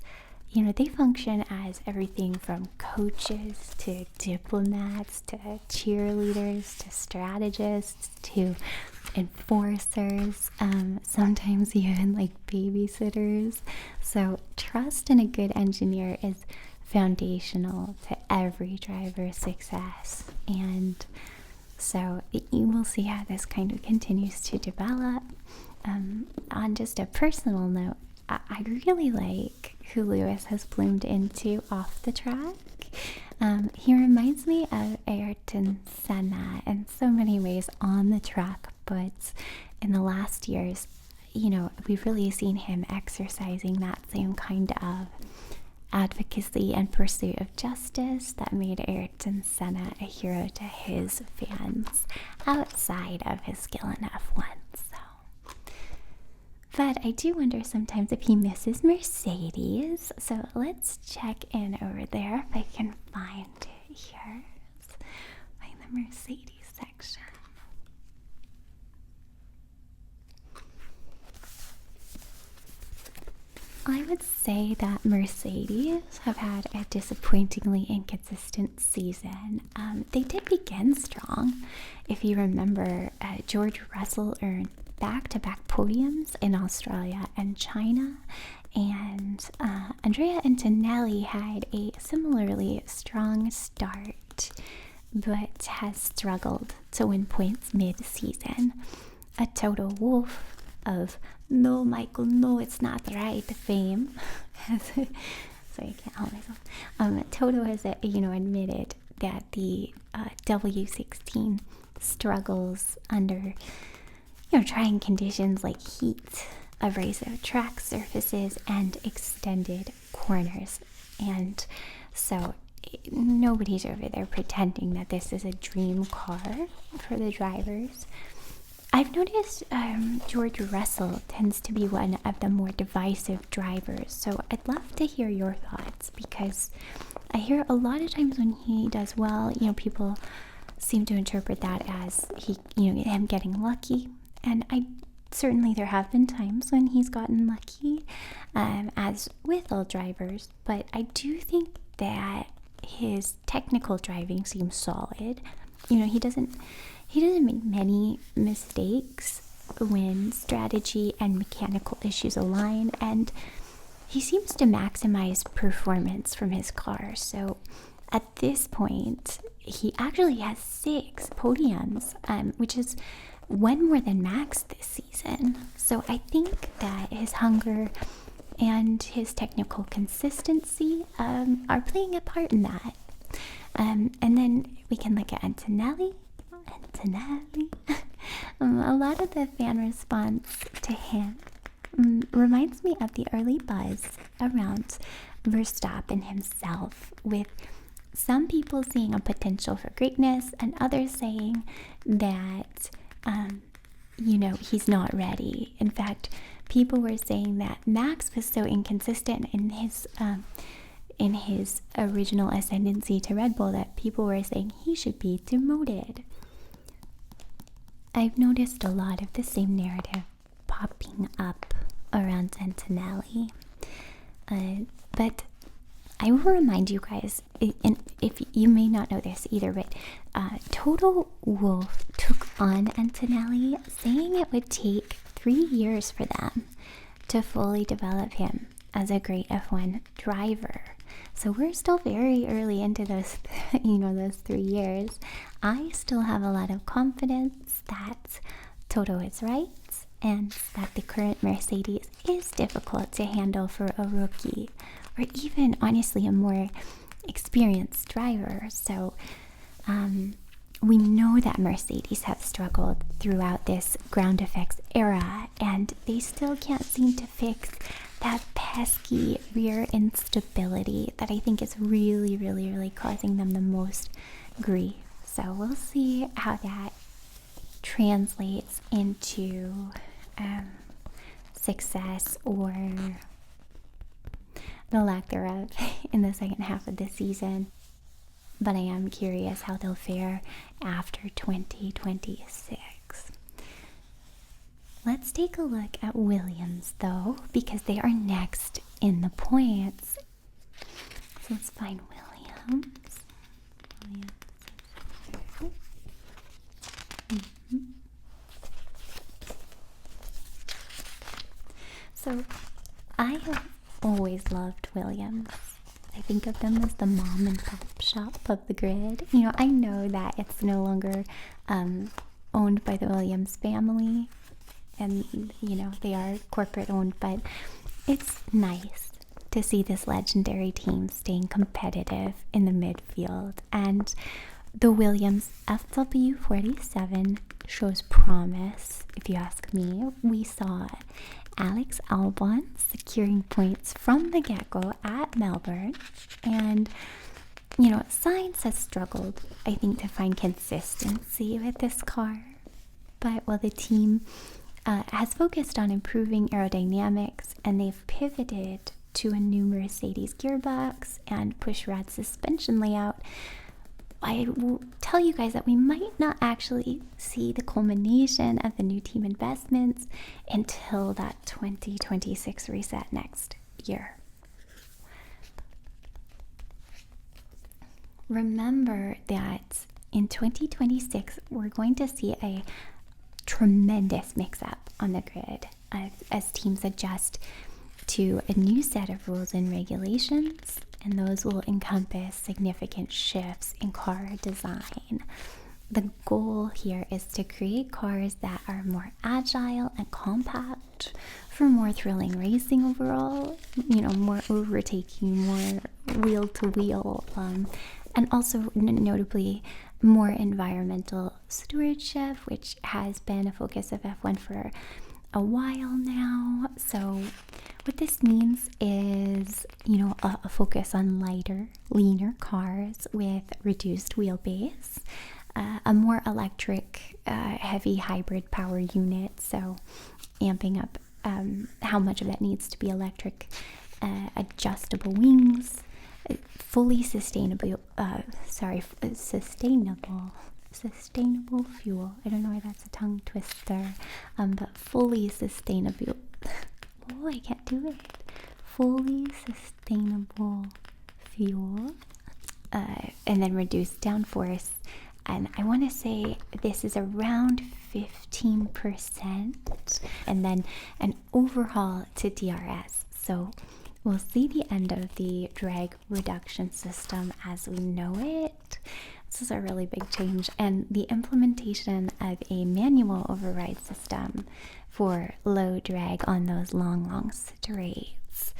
They function as everything from coaches to diplomats to cheerleaders to strategists to enforcers, sometimes even like babysitters. So trust in a good engineer is foundational to every driver's success. And so you will see how this kind of continues to develop. On just a personal note, I really like who Lewis has bloomed into off the track. He reminds me of Ayrton Senna in so many ways on the track, but in the last years, we've really seen him exercising that same kind of advocacy and pursuit of justice that made Ayrton Senna a hero to his fans outside of his skill in F1. But I do wonder sometimes if he misses Mercedes. So let's check in over there if I can find it here. Let's find the Mercedes section. I would say that Mercedes have had a disappointingly inconsistent season. They did begin strong. If you remember, George Russell earned back-to-back podiums in Australia and China, and Andrea Antonelli had a similarly strong start, but has struggled to win points mid-season. A Toto Wolff of "No, Michael, no, it's not right" fame. So I can't help myself. Toto has, admitted that the W16 struggles under trying conditions like heat, abrasive track surfaces, and extended corners. And so nobody's over there pretending that this is a dream car for the drivers. I've noticed George Russell tends to be one of the more divisive drivers, so I'd love to hear your thoughts, because I hear a lot of times when he does well, people seem to interpret that as him getting lucky. And certainly there have been times when he's gotten lucky, as with all drivers, but I do think that his technical driving seems solid. He doesn't make many mistakes when strategy and mechanical issues align, and he seems to maximize performance from his car. So at this point, he actually has 6 podiums, which is one more than Max this season. So I think that his hunger and his technical consistency are playing a part in that. And then we can look at Antonelli. A lot of the fan response to him reminds me of the early buzz around Verstappen himself, with some people seeing a potential for greatness and others saying that he's not ready. In fact, people were saying that Max was so inconsistent in his original ascendancy to Red Bull that people were saying he should be demoted. I've noticed a lot of the same narrative popping up around Antonelli, but I will remind you guys, and if you may not know this either, but Toto Wolff took on Antonelli, saying it would take 3 years for them to fully develop him as a great F1 driver. So we're still very early into those, those 3 years. I still have a lot of confidence that Toto is right and that the current Mercedes is difficult to handle for a rookie or even, honestly, a more experienced driver. So we know that Mercedes have struggled throughout this ground effects era, and they still can't seem to fix that pesky rear instability that I think is really, really, really causing them the most grief. So we'll see how that translates into success or the lack thereof in the second half of the season. But I am curious how they'll fare after 2026. Let's take a look at Williams, though, because they are next in the points. So let's find Williams. So I have always loved Williams. I think of them as the mom and pop shop of the grid. I know that it's no longer owned by the Williams family, and they are corporate owned, but it's nice to see this legendary team staying competitive in the midfield. And the Williams FW47 shows promise, if you ask me. We saw Alex Albon securing points from the get-go at Melbourne, and Sainz has struggled, I think, to find consistency with this car, but the team has focused on improving aerodynamics, and they've pivoted to a new Mercedes gearbox and pushrod suspension layout. I will tell you guys that we might not actually see the culmination of the new team investments until that 2026 reset next year. Remember that in 2026, we're going to see a tremendous mix-up on the grid as teams adjust to a new set of rules and regulations, and those will encompass significant shifts in car design. The goal here is to create cars that are more agile and compact for more thrilling racing overall, more overtaking, more wheel to wheel, and also notably more environmental stewardship, which has been a focus of F1 for a while now. So what this means is, a focus on lighter, leaner cars with reduced wheelbase, a more electric, heavy hybrid power unit, so amping up how much of it needs to be electric, adjustable wings, fully sustainable fuel. I don't know why that's a tongue twister, but fully sustainable. Oh, I can't do it. Fully sustainable fuel, and then reduced downforce. And I want to say this is around 15%, and then an overhaul to DRS. So we'll see the end of the drag reduction system as we know it. This is a really big change, and the implementation of a manual override system for low drag on those long straights.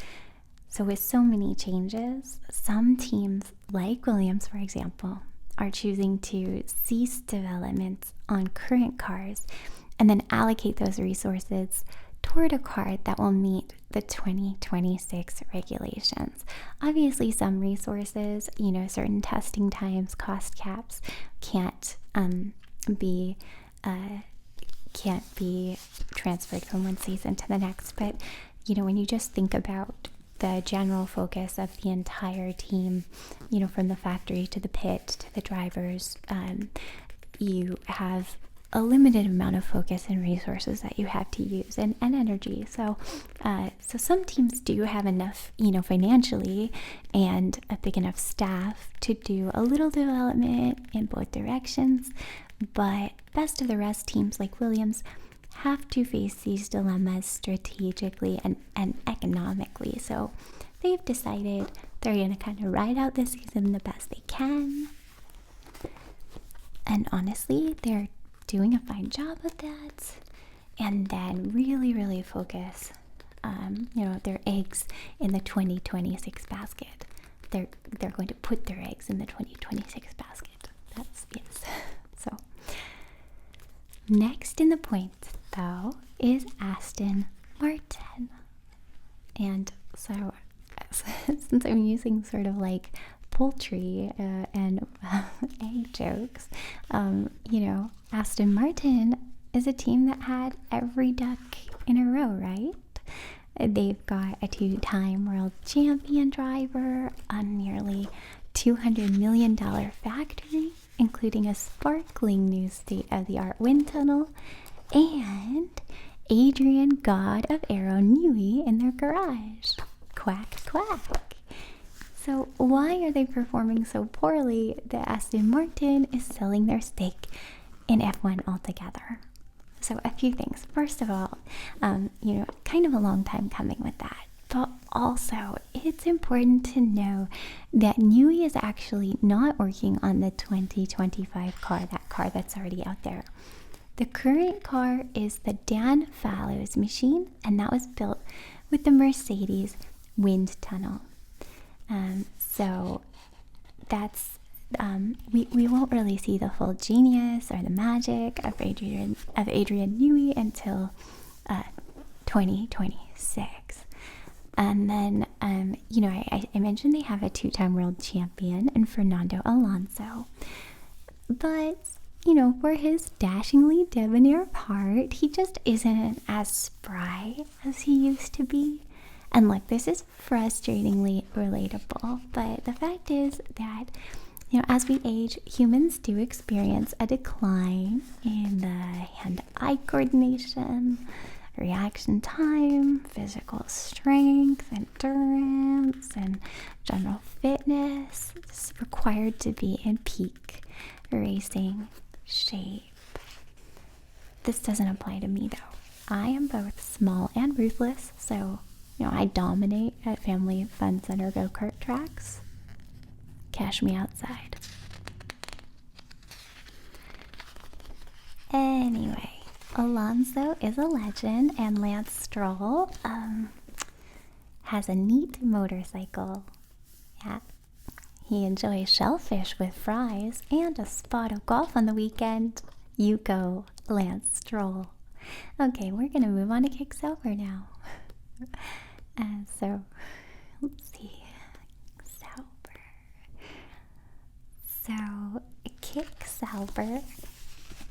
So with so many changes, some teams, like Williams for example, are choosing to cease developments on current cars and then allocate those resources toward a car that will meet the 2026 regulations. Obviously, some resources, certain testing times, cost caps can't be transferred from one season to the next. But when you just think about the general focus of the entire team, from the factory to the pit to the drivers, you have a limited amount of focus and resources that you have to use, and energy. So some teams do have enough, financially, and a big enough staff to do a little development in both directions. But best of the rest teams like Williams have to face these dilemmas strategically and economically. So they've decided they're going to kind of ride out this season the best they can. And honestly, they're doing a fine job of that. And then really, really focus, their eggs in the 2026 basket. They're going to put their eggs in the 2026 basket. Yes. So next in the points, though, is Aston Martin. And so since I'm using sort of like poultry and egg jokes, Aston Martin is a team that had every duck in a row, right? They've got a 2-time world champion driver, a nearly $200 million factory, including a sparkling new state-of-the-art wind tunnel, and Adrian, God of Aero Newey, in their garage. Quack, quack. So why are they performing so poorly that Aston Martin is selling their stake in F1 altogether? So a few things. First of all, kind of a long time coming with that. But also, it's important to know that Newey is actually not working on the 2025 car, that car that's already out there. The current car is the Dan Fallows machine, and that was built with the Mercedes wind tunnel. So that's we won't really see the full genius or the magic of Adrian Newey until 2026. And then I mentioned they have a 2-time world champion in Fernando Alonso, but for his dashingly debonair part, he just isn't as spry as he used to be. And look, this is frustratingly relatable, but the fact is that, as we age, humans do experience a decline in the hand-eye coordination, reaction time, physical strength, endurance, and general fitness. It's required to be in peak racing shape. This doesn't apply to me, though. I am both small and ruthless, so I dominate at family fun center go-kart tracks. Cash me outside. Anyway, Alonso is a legend, and Lance Stroll has a neat motorcycle. Yeah, he enjoys shellfish with fries and a spot of golf on the weekend. You go, Lance Stroll. Okay, we're gonna move on to Kick Sauber now. So let's see, Sauber. So Kick Sauber.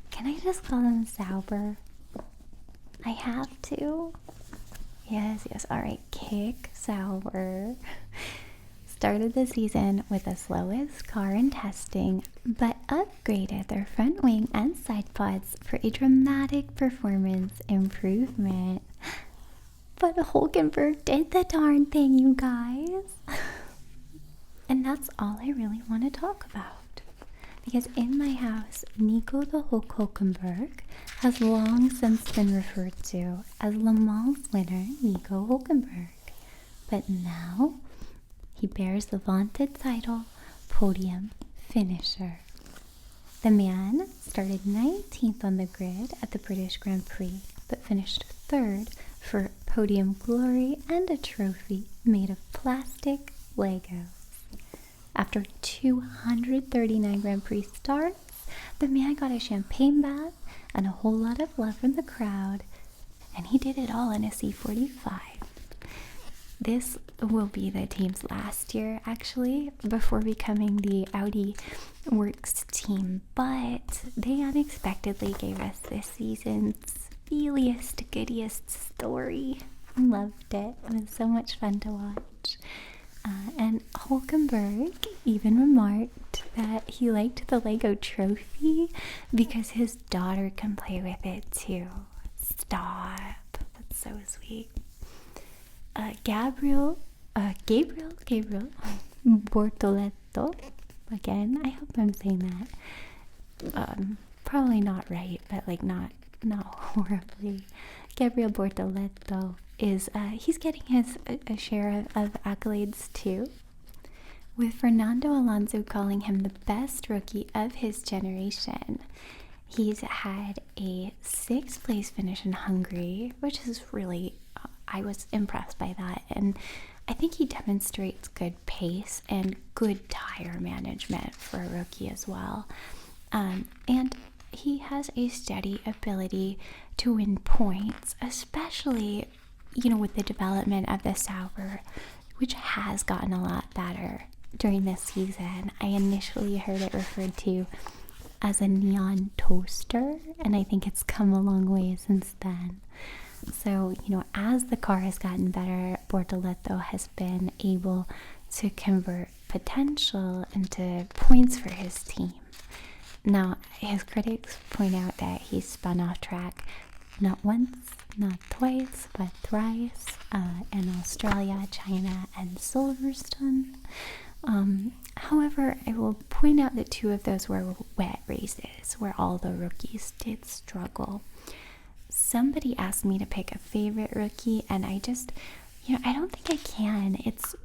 Can I just call them Sauber? I have to. Yes. All right, Kick Sauber started the season with the slowest car in testing, but upgraded their front wing and side pods for a dramatic performance improvement. But Hulkenberg did the darn thing, you guys. And that's all I really want to talk about. Because in my house, Nico the Hulk Hulkenberg has long since been referred to as Le Mans winner Nico Hulkenberg. But now, he bears the vaunted title podium finisher. The man started 19th on the grid at the British Grand Prix, but finished 3rd for podium glory and a trophy made of plastic Legos. After 239 Grand Prix starts, the man got a champagne bath and a whole lot of love from the crowd, and he did it all in a C45. This will be the team's last year, actually, before becoming the Audi Works team, but they unexpectedly gave us this season's feeliest, goodiest story. I loved it. It was so much fun to watch. And Hulkenberg even remarked that he liked the Lego trophy because his daughter can play with it too. Stop. That's so sweet. Gabriel Bortoletto. Again, I hope I'm saying that. Probably not right, but like not horribly. Gabriel Bortoletto is he's getting his a share of accolades too, with Fernando Alonso calling him the best rookie of his generation. He's had a 6th place finish in Hungary, which is really, I was impressed by that. And I think he demonstrates good pace and good tire management for a rookie as well. And he has a steady ability to win points, especially, with the development of the Sauber, which has gotten a lot better during this season. I initially heard it referred to as a neon toaster, and I think it's come a long way since then. So, as the car has gotten better, Bortoletto has been able to convert potential into points for his team. Now, his critics point out that he's spun off track not once, not twice, but thrice in Australia, China, and Silverstone. However, I will point out that 2 of those were wet races where all the rookies did struggle. Somebody asked me to pick a favorite rookie, and I just, I don't think I can. It's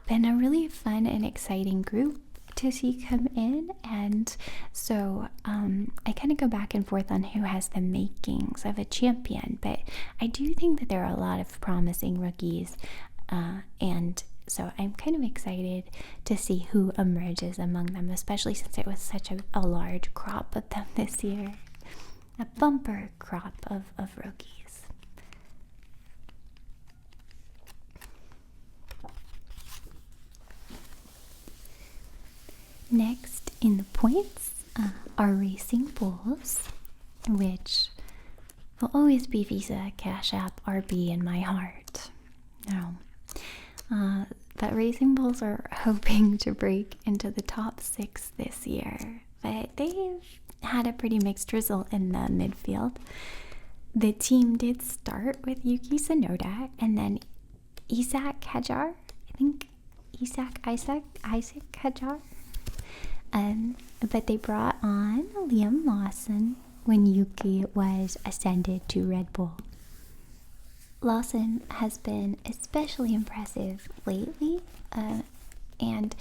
been a really fun and exciting group to see come in, and so I kind of go back and forth on who has the makings of a champion, but I do think that there are a lot of promising rookies, and so I'm kind of excited to see who emerges among them, especially since it was such a large crop of them this year. A bumper crop of rookies. Next in the points are Racing Bulls, which will always be Visa, Cash App, RB in my heart. No. But Racing Bulls are hoping to break into the top 6 this year, but they've had a pretty mixed result in the midfield. The team did start with Yuki Tsunoda and then Isaac Hadjar. I think Isaac Hadjar. But they brought on Liam Lawson when Yuki was ascended to Red Bull. Lawson has been especially impressive lately, and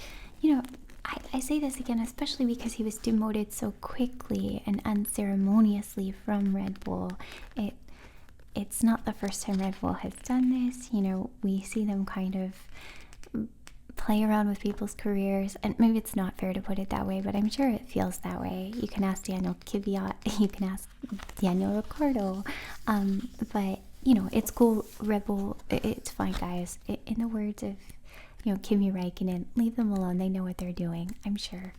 I say this again especially because he was demoted so quickly and unceremoniously from Red Bull. It's not the first time Red Bull has done this. We see them kind of play around with people's careers, and maybe it's not fair to put it that way, but I'm sure it feels that way. You can ask Daniel Kvyat, you can ask Daniel Ricciardo, but it's cool. Red Bull, it's fine, guys. In the words of Kimi Räikkönen, leave them alone. They know what they're doing, I'm sure.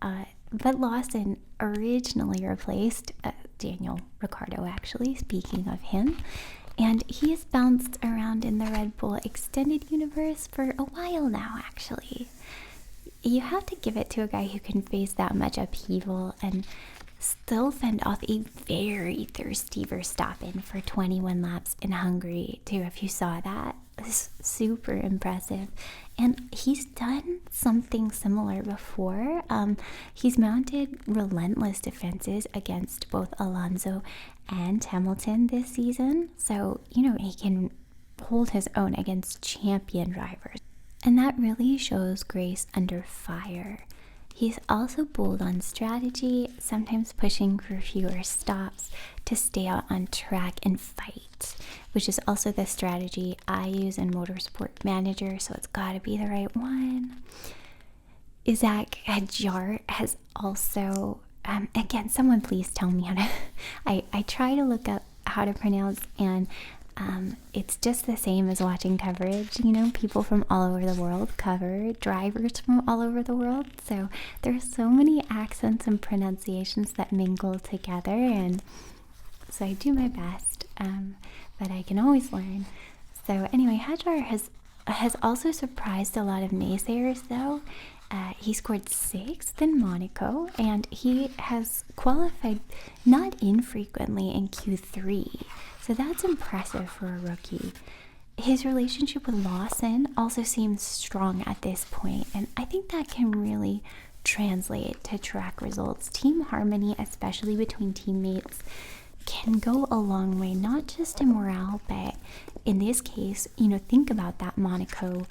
But Lawson originally replaced Daniel Ricciardo, actually, speaking of him. And he has bounced around in the Red Bull extended universe for a while now, actually. You have to give it to a guy who can face that much upheaval and still fend off a very thirsty Verstappen for 21 laps in Hungary, too, if you saw that. It's super impressive. And he's done something similar before. He's mounted relentless defenses against both Alonso and Hamilton this season. So, he can hold his own against champion drivers. And that really shows grace under fire. He's also bold on strategy, sometimes pushing for fewer stops to stay out on track and fight, which is also the strategy I use in Motorsport Manager, so it's got to be the right one. Isaac Hadjar has also, again, someone please tell me how to, I try to look up how to pronounce, and it's just the same as watching coverage. People from all over the world cover drivers from all over the world, so there's so many accents and pronunciations that mingle together, and so I do my best, but I can always learn. So anyway, Hadjar has has also surprised a lot of naysayers, though. He scored 6th in Monaco, and he has qualified not infrequently in Q3, so that's impressive for a rookie. His relationship with Lawson also seems strong at this point, and I think that can really translate to track results. Team harmony, especially between teammates, can go a long way, not just in morale, but in this case, think about that Monaco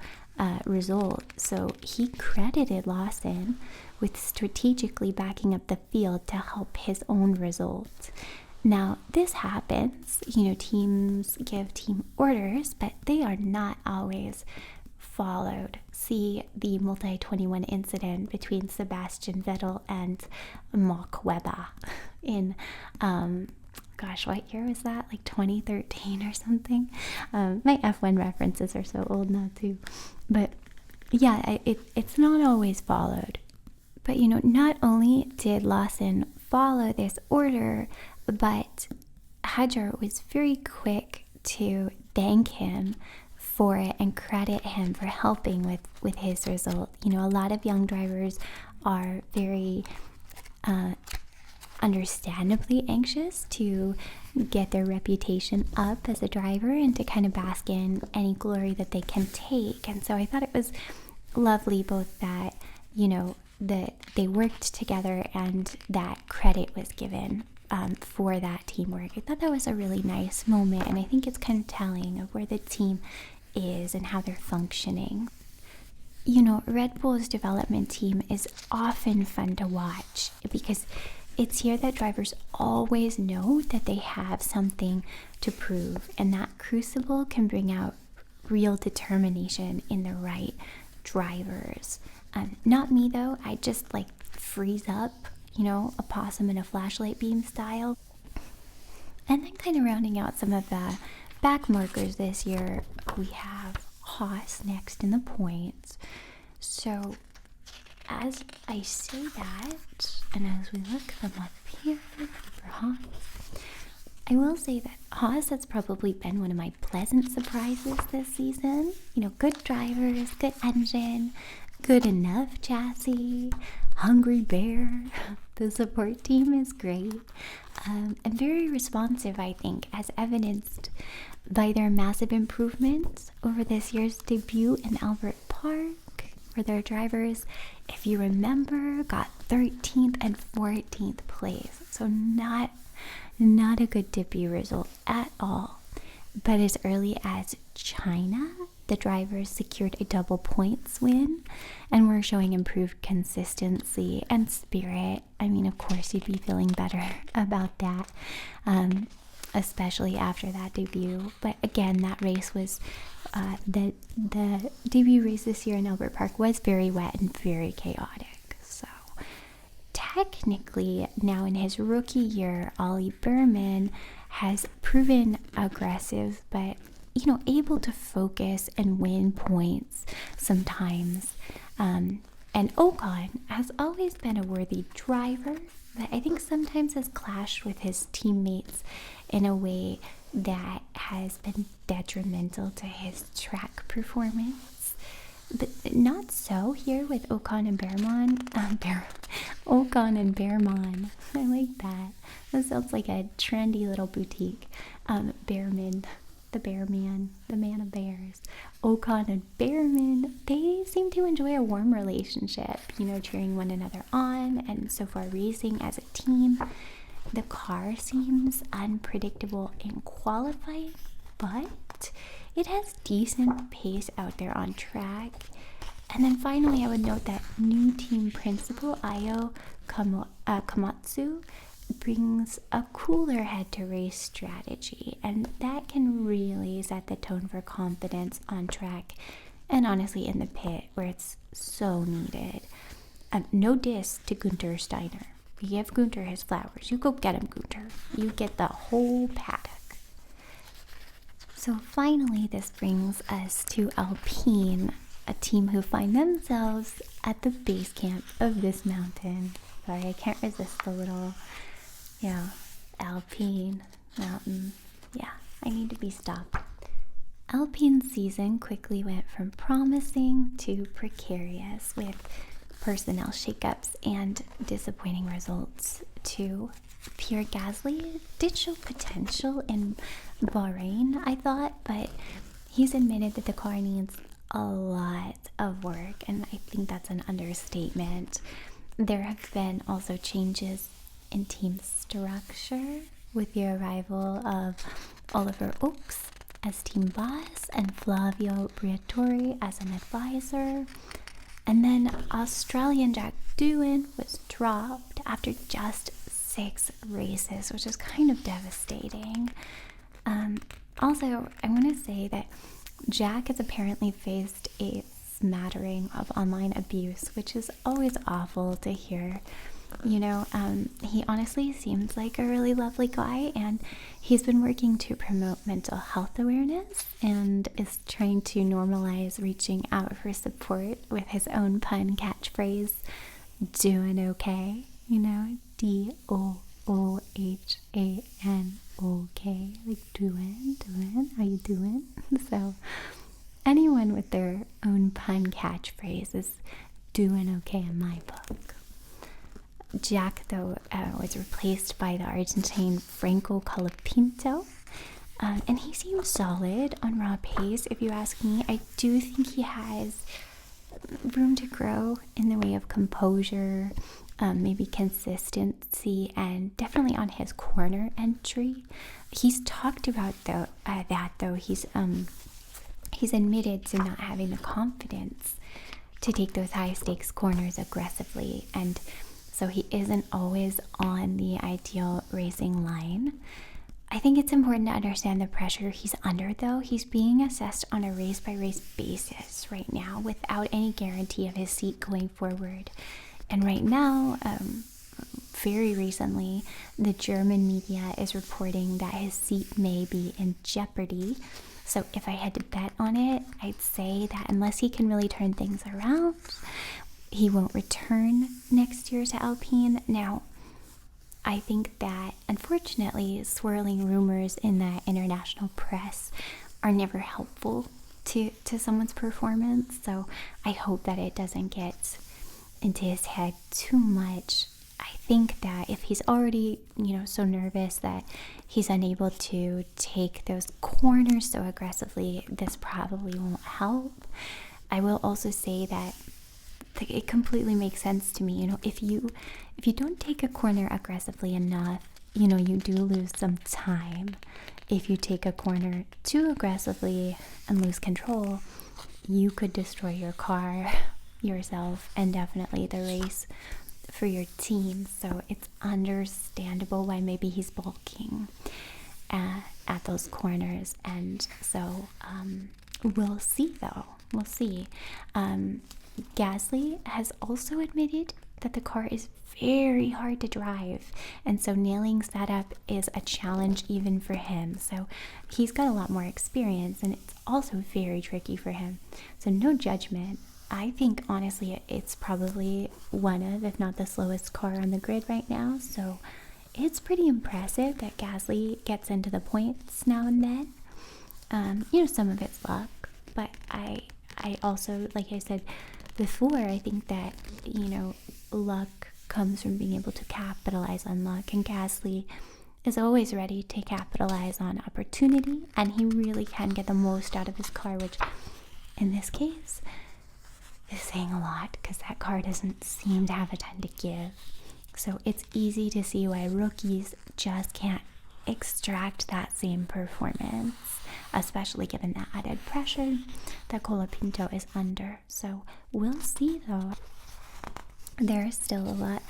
result. So he credited Lawson with strategically backing up the field to help his own results. Now, this happens, teams give team orders, but they are not always followed. See the multi-21 incident between Sebastian Vettel and Mark Webber in what year was that? Like 2013 or something. My F1 references are so old now too. But yeah, it's not always followed. But not only did Lawson follow this order, but Hadjar was very quick to thank him for it and credit him for helping with his result. A lot of young drivers are very understandably anxious to get their reputation up as a driver and to kind of bask in any glory that they can take. And so I thought it was lovely both that that they worked together and that credit was given for that teamwork. I thought that was a really nice moment, and I think it's kind of telling of where the team is and how they're functioning. Red Bull's development team is often fun to watch because it's here that drivers always know that they have something to prove, and that crucible can bring out real determination in the right drivers. Not me though, I just freeze up, a possum in a flashlight beam style. And then kind of rounding out some of the back markers this year, we have Haas next in the points. So as I say that, and as we look them up here for Haas, I will say that Haas has probably been one of my pleasant surprises this season. Good drivers, good engine, good enough chassis, hungry bear. The support team is great and very responsive, I think, as evidenced by their massive improvements over this year's debut in Albert Park, where their drivers, if you remember, got 13th and 14th place. So not a good debut result at all. But as early as China, the drivers secured a double points win and were showing improved consistency and spirit. I mean, of course, you'd be feeling better about that, especially after that debut. But again, that race was the debut race this year in Albert Park was very wet and very chaotic. So technically, now in his rookie year, Ollie Behrman has proven aggressive, but able to focus and win points sometimes. And Ocon has always been a worthy driver, but I think sometimes has clashed with his teammates in a way that has been detrimental to his track performance. But not so here with Ocon and Behrman. Ocon and Behrman. I like that. That sounds like a trendy little boutique. Behrman, the bear man, the man of bears. Ocon and Behrman, they seem to enjoy a warm relationship, cheering one another on, and so far racing as a team. The car seems unpredictable in qualifying, but it has decent pace out there on track. And then finally, I would note that new team principal Ayo Komatsu brings a cooler head to race strategy, and that can really set the tone for confidence on track and honestly in the pit where it's so needed. No diss to Günther Steiner. You give Günther his flowers. You go get him, Günther. You get the whole paddock. So finally, this brings us to Alpine, a team who find themselves at the base camp of this mountain. Sorry, I can't resist the little Alpine mountain. Yeah, I need to be stopped. Alpine's season quickly went from promising to precarious, with personnel shakeups and disappointing results to Pierre Gasly did show potential in Bahrain, I thought, but he's admitted that the car needs a lot of work, and I think that's an understatement. There have been also changes in team structure with the arrival of Oliver Oaks as team boss and Flavio Briatore as an advisor. And then Australian Jack Doohan was dropped after just 6 races, which is kind of devastating. Also, I want to say that Jack has apparently faced a smattering of online abuse, which is always awful to hear. He honestly seems like a really lovely guy, and he's been working to promote mental health awareness and is trying to normalize reaching out for support with his own pun catchphrase, doing okay, DOOHANOK, like doing, how you doing? So anyone with their own pun catchphrase is doing okay in my book. Jack, though, was replaced by the Argentine Franco Colapinto, and he seems solid on raw pace, if you ask me. I do think he has room to grow in the way of composure, maybe consistency, and definitely on his corner entry. He's talked about that though. He's admitted to not having the confidence to take those high stakes corners aggressively, and so he isn't always on the ideal racing line. I think it's important to understand the pressure he's under, though. He's being assessed on a race-by-race basis right now without any guarantee of his seat going forward. And right now, very recently, the German media is reporting that his seat may be in jeopardy. So if I had to bet on it, I'd say that unless he can really turn things around, he won't return next year to Alpine. Now, I think that, unfortunately, swirling rumors in the international press are never helpful to someone's performance. So I hope that it doesn't get into his head too much. I think that if he's already, so nervous that he's unable to take those corners so aggressively, this probably won't help. I will also say that it completely makes sense to me. If you don't take a corner aggressively enough, you do lose some time. If you take a corner too aggressively and lose control, you could destroy your car, yourself, and definitely the race for your team. So it's understandable why maybe he's balking at those corners. And so we'll see, though. We'll see. Gasly has also admitted that the car is very hard to drive, and so nailing setup is a challenge even for him. So he's got a lot more experience, and it's also very tricky for him. So no judgment. I think honestly it's probably one of, if not the slowest car on the grid right now. So it's pretty impressive that Gasly gets into the points now and then. Some of it's luck, but I also, like I said before, I think that luck comes from being able to capitalize on luck, and Gasly is always ready to capitalize on opportunity, and he really can get the most out of his car, which in this case is saying a lot because that car doesn't seem to have a ton to give. So it's easy to see why rookies just can't extract that same performance, especially given the added pressure that Colapinto is under. So we'll see, though. There is still a lot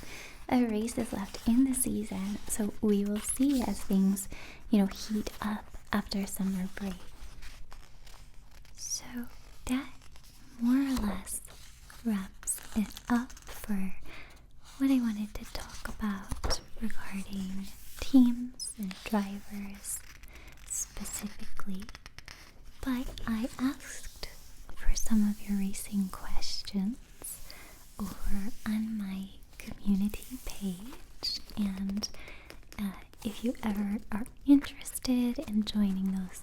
of races left in the season, so we will see as things, heat up after summer break. So that more or less wraps it up for what I wanted to talk about regarding teams and drivers specifically. But I asked for some of your racing questions over on my community page, and if you ever are interested in joining those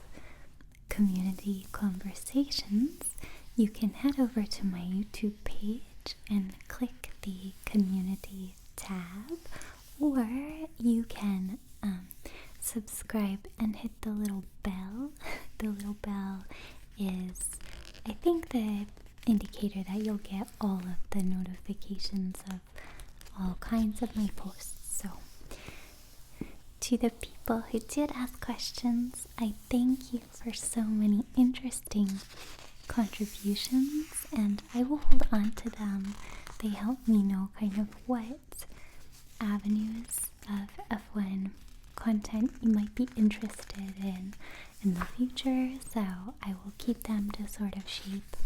community conversations, you can head over to my YouTube page and click the community tab, or you can subscribe and hit the little bell. The little bell is, I think, the indicator that you'll get all of the notifications of all kinds of my posts. So to the people who did ask questions, I thank you for so many interesting contributions, and I will hold on to them. They help me know kind of what avenues of F1 content you might be interested in the future, so I will keep them to sort of shape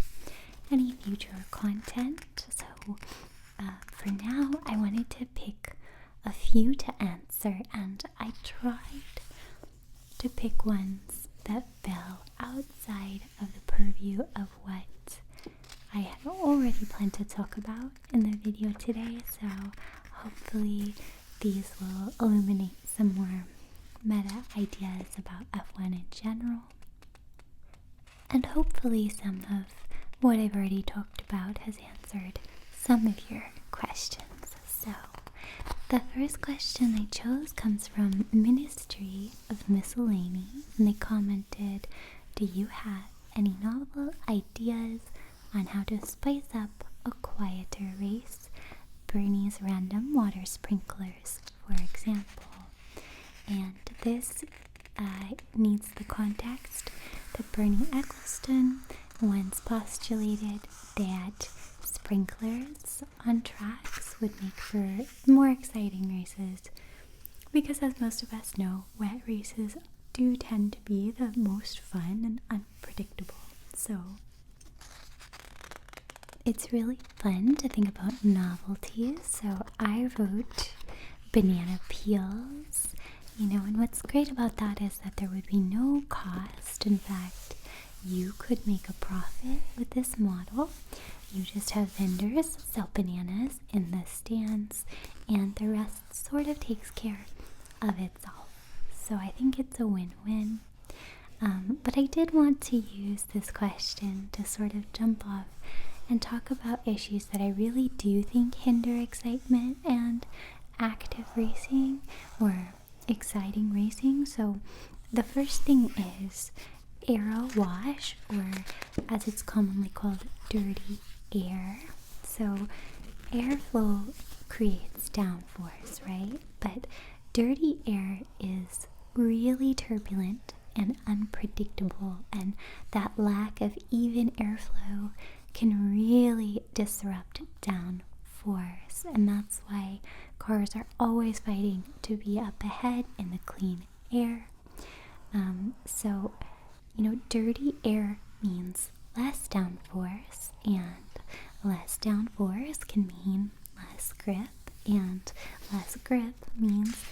any future content. So for now, I wanted to pick a few to answer, and I tried to pick ones that fell outside of the purview of what I had already planned to talk about in the video today, so hopefully these will illuminate some more meta ideas about F1 in general, and hopefully some of what I've already talked about has answered some of your questions. So the first question I chose comes from Ministry of Miscellany, and they commented, do you have any novel ideas on how to spice up a quieter race? Bernie's random water sprinklers, for example. And this needs the context that Bernie Ecclestone once postulated that sprinklers on tracks would make for more exciting races, because as most of us know, wet races do tend to be the most fun and unpredictable. So it's really fun to think about novelties. So I wrote banana peels, and what's great about that is that there would be no cost. In fact, you could make a profit with this model. You just have vendors sell bananas in the stands, and the rest sort of takes care of itself. So I think it's a win-win. But I did want to use this question to sort of jump off and talk about issues that I really do think hinder excitement and active racing or exciting racing. So the first thing is aero wash, or as it's commonly called, dirty air. So airflow creates downforce, right? But dirty air is really turbulent and unpredictable, and that lack of even airflow can really disrupt downforce, and that's why cars are always fighting to be up ahead in the clean air. So dirty air means less downforce, and less downforce can mean less grip, and less grip means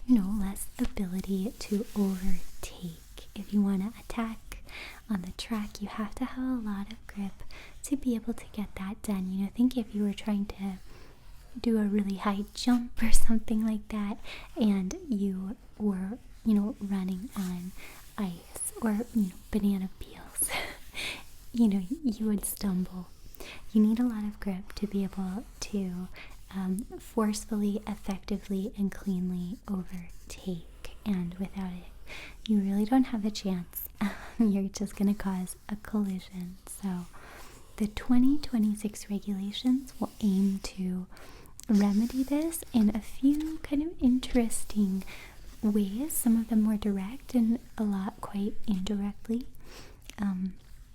less ability to overtake. If you want to attack on the track, you have to have a lot of grip to be able to get that done. Think if you were trying to do a really high jump or something like that, and you were running on ice or banana peels, you would stumble. You need a lot of grip to be able to forcefully, effectively, and cleanly overtake, and without it you really don't have a chance. You're just going to cause a collision. So the 2026 regulations will aim to remedy this in a few kind of interesting ways, some of them more direct and a lot quite indirectly.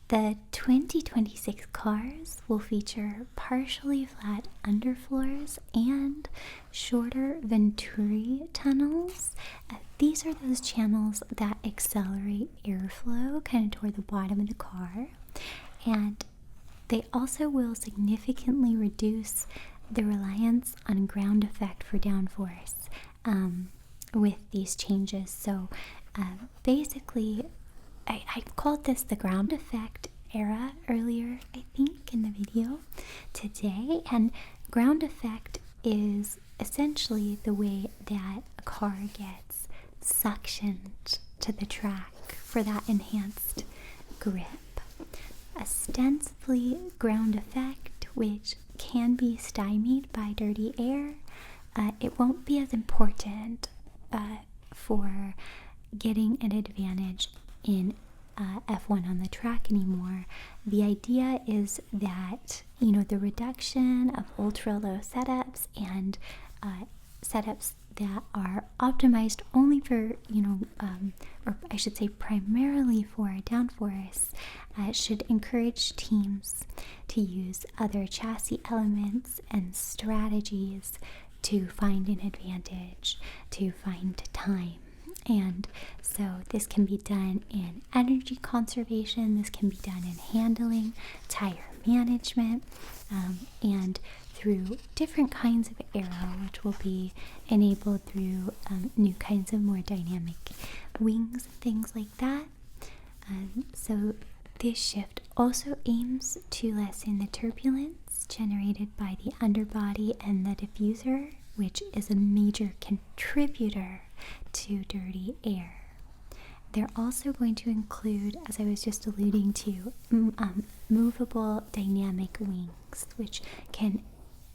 The 2026 cars will feature partially flat underfloors and shorter Venturi tunnels. These are those channels that accelerate airflow kind of toward the bottom of the car, and they also will significantly reduce the reliance on ground effect for downforce with these changes. So basically, I called this the ground effect era earlier, I think, in the video today. And ground effect is essentially the way that a car gets suctioned to the track for that enhanced grip. Ostensibly ground effect, which can be stymied by dirty air. It won't be as important for getting an advantage in F1 on the track anymore. The idea is that, the reduction of ultra low setups and setups that are optimized only for, or I should say primarily for downforce, should encourage teams to use other chassis elements and strategies to find an advantage, to find time. And so this can be done in energy conservation, this can be done in handling, tire management, and through different kinds of aero, which will be enabled through new kinds of more dynamic wings, things like that. So this shift also aims to lessen the turbulence generated by the underbody and the diffuser, which is a major contributor to dirty air. They're also going to include, as I was just alluding to, movable dynamic wings, which can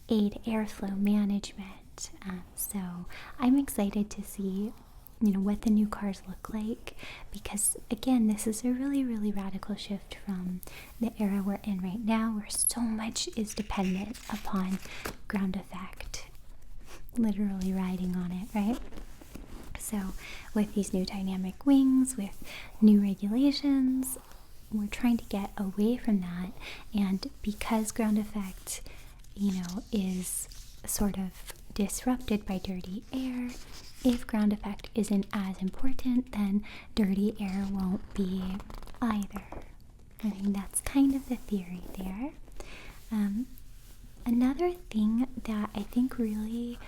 aid airflow management. So I'm excited to see, what the new cars look like, because again, this is a really, really radical shift from the era we're in right now, where so much is dependent upon ground effect, literally riding on it, right? So with these new dynamic wings, with new regulations, we're trying to get away from that. And because ground effect, is sort of disrupted by dirty air, if ground effect isn't as important, then dirty air won't be either. I think that's kind of the theory there. Another thing that I think really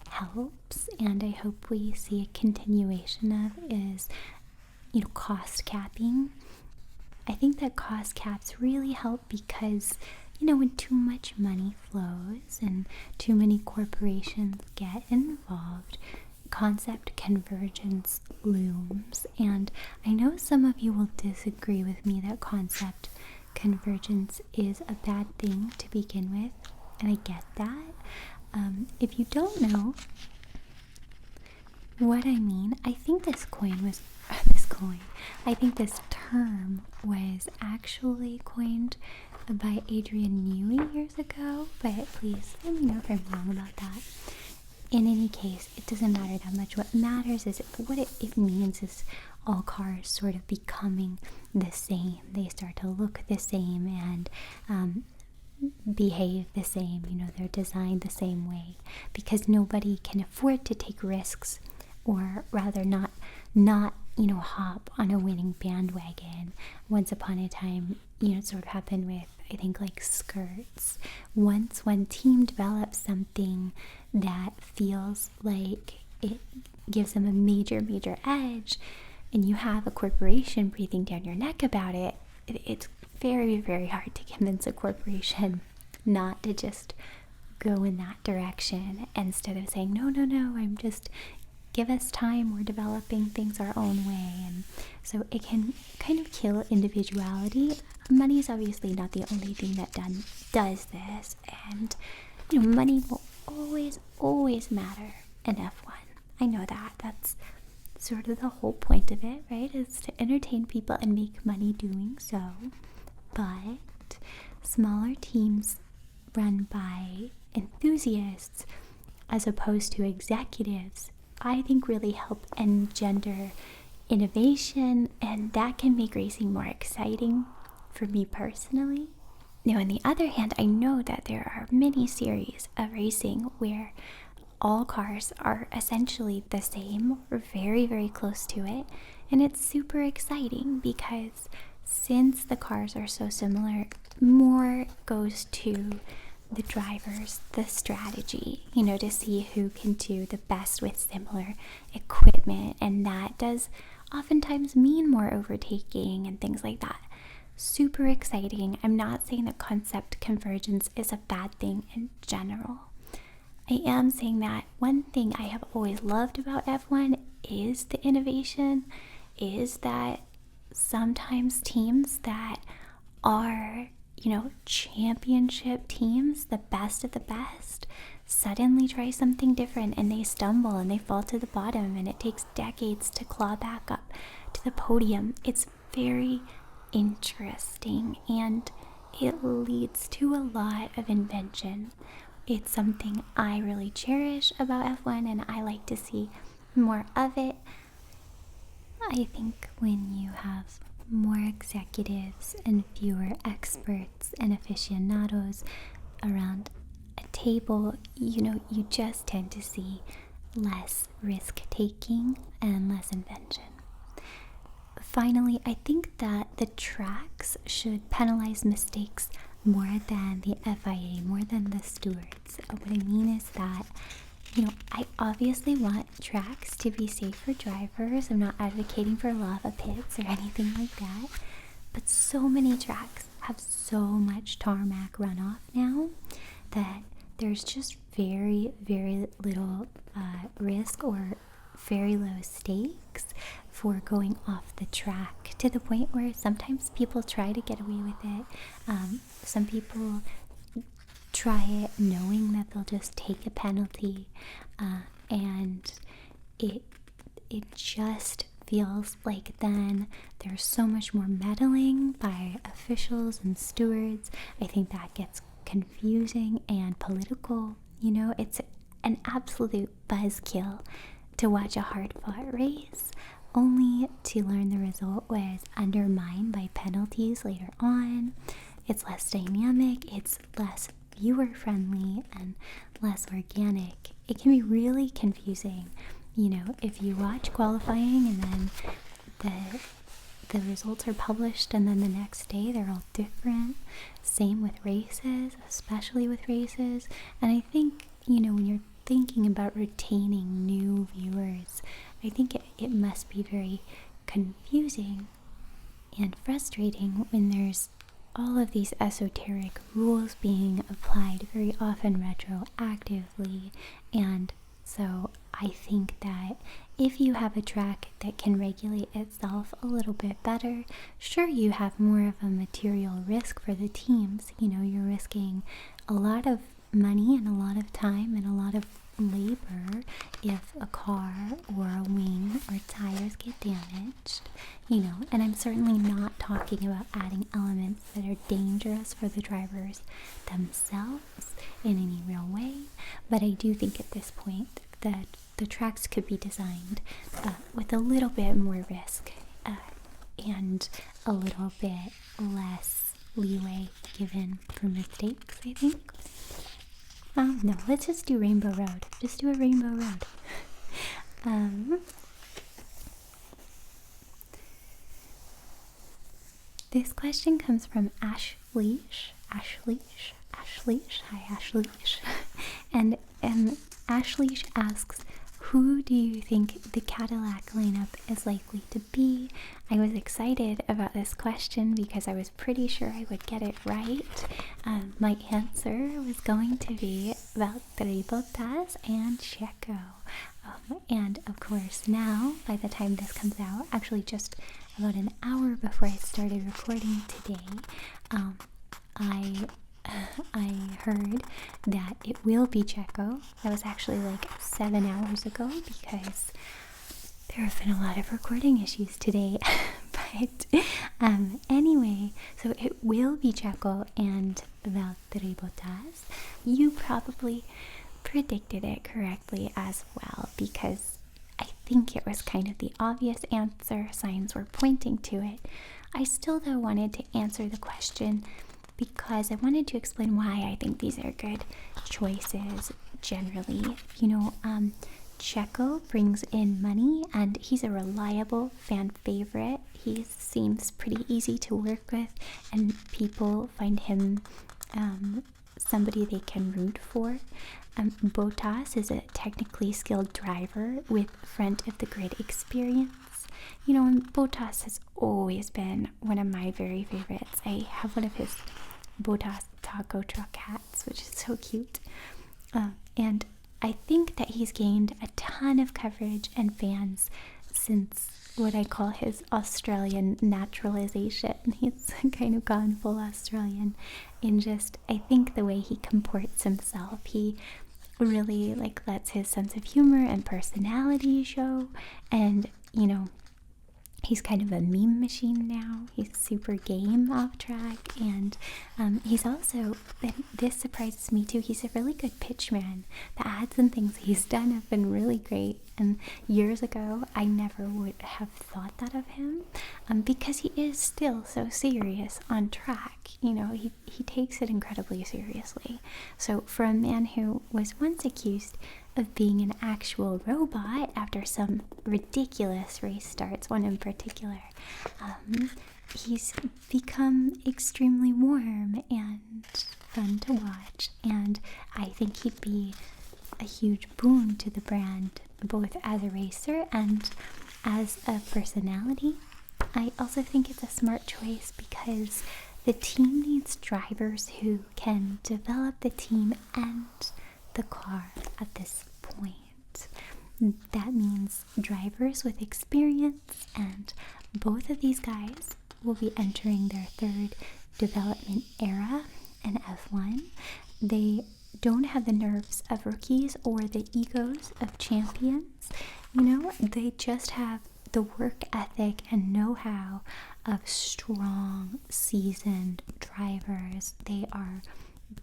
helps, and I hope we see a continuation of, is cost capping. I think that cost caps really help because when too much money flows and too many corporations get involved, concept convergence looms. And I know some of you will disagree with me that concept convergence is a bad thing to begin with, and I get that. If you don't know what I mean, I think this term was actually coined by Adrian Newey years ago, but please let me know if I'm wrong about that. In any case, it doesn't matter that much. What matters is what it means is all cars sort of becoming the same. They start to look the same and behave the same. They're designed the same way, because nobody can afford to take risks, or rather not hop on a winning bandwagon. Once upon a time, it sort of happened with, I think, like skirts. Once one team develops something that feels like it gives them a major edge, and you have a corporation breathing down your neck about it, it's very, very hard to convince a corporation not to just go in that direction, instead of saying, no, I'm just, give us time, we're developing things our own way. And so it can kind of kill individuality. Money is obviously not the only thing that does this, and money will always matter in F1. I know that's sort of the whole point of it, right? Is to entertain people and make money doing so. But smaller teams run by enthusiasts as opposed to executives, I think, really help engender innovation, and that can make racing more exciting for me personally. Now, on the other hand, I know that there are many series of racing where all cars are essentially the same or very, very close to it, and it's super exciting because since the cars are so similar, more goes to the drivers, the strategy, to see who can do the best with similar equipment, and that does oftentimes mean more overtaking and things like that. Super exciting. I'm not saying that concept convergence is a bad thing in general. I am saying that one thing I have always loved about F1 is the innovation, is that sometimes teams that are, championship teams, the best of the best, suddenly try something different and they stumble and they fall to the bottom, and it takes decades to claw back up to the podium. It's very interesting and it leads to a lot of invention. It's something I really cherish about F1 and I like to see more of it. I think when you have more executives and fewer experts and aficionados around a table, you just tend to see less risk taking and less invention. Finally, I think that the tracks should penalize mistakes more than the FIA, more than the stewards. What I mean is that, I obviously want tracks to be safe for drivers. I'm not advocating for lava pits or anything like that. But so many tracks have so much tarmac runoff now that there's just very, very little risk or very low stakes for going off the track, to the point where sometimes people try to get away with it. Some people try it knowing that they'll just take a penalty, and it just feels like then there's so much more meddling by officials and stewards. I think that gets confusing and political. It's an absolute buzzkill to watch a hard-fought race only to learn the result was undermined by penalties later on. It's less dynamic, it's less viewer-friendly, and less organic. It can be really confusing, if you watch qualifying and then the results are published and then the next day they're all different. Same with races, especially with races. And I think, when you're thinking about retaining new viewers, I think it must be very confusing and frustrating when there's all of these esoteric rules being applied very often retroactively. And so I think that if you have a track that can regulate itself a little bit better, sure, you have more of a material risk for the teams. You're risking a lot of money and a lot of time and a lot of labor if a car or a wing or tires get damaged, and I'm certainly not talking about adding elements that are dangerous for the drivers themselves in any real way. But I do think at this point that the tracks could be designed with a little bit more risk and a little bit less leeway given for mistakes, I think. No, let's just do Rainbow Road. Just do a Rainbow Road. This question comes from Ashleash. Hi, Ashleash. And Ashleash asks, who do you think the Cadillac lineup is likely to be? I was excited about this question because I was pretty sure I would get it right. My answer was going to be Valtteri Bottas and Checo. And of course now, by the time this comes out, actually just about an hour before I started recording today, I heard that it will be Checo. That was actually like 7 hours ago because there have been a lot of recording issues today. But anyway, so it will be Checo and Valtteri Bottas. You probably predicted it correctly as well because I think it was kind of the obvious answer. Signs were pointing to it. I still, though, wanted to answer the question because I wanted to explain why I think these are good choices generally. Checo brings in money and he's a reliable fan favorite. He seems pretty easy to work with and people find him somebody they can root for. Bottas is a technically skilled driver with front of the grid experience. And Bottas has always been one of my very favorites. I have one of his Bottas taco truck hats, which is so cute. And I think that he's gained a ton of coverage and fans since what I call his Australian naturalization. He's kind of gone full Australian in just, I think, the way he comports himself. He really like lets his sense of humor and personality show, and you know, he's kind of a meme machine now. He's super game off track, and he's also, and this surprises me too, he's a really good pitchman. The ads and things he's done have been really great, and years ago I never would have thought that of him, because he is still so serious on track. You know, he takes it incredibly seriously. So for a man who was once accused of being an actual robot after some ridiculous race starts, one in particular, he's become extremely warm and fun to watch, and I think he'd be a huge boon to the brand, both as a racer and as a personality. I also think it's a smart choice because the team needs drivers who can develop the team and the car at this point. That means drivers with experience, and both of these guys will be entering their third development era in F1. They don't have the nerves of rookies or the egos of champions. You know, they just have the work ethic and know-how of strong, seasoned drivers. They are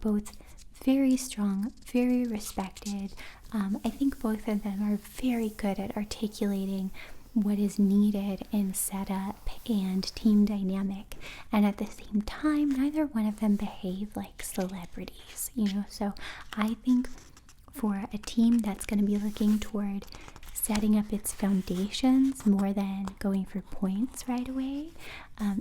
both very strong, very respected. I think both of them are very good at articulating what is needed in setup and team dynamic, and at the same time neither one of them behave like celebrities, you know. So I think for a team that's going to be looking toward setting up its foundations more than going for points right away,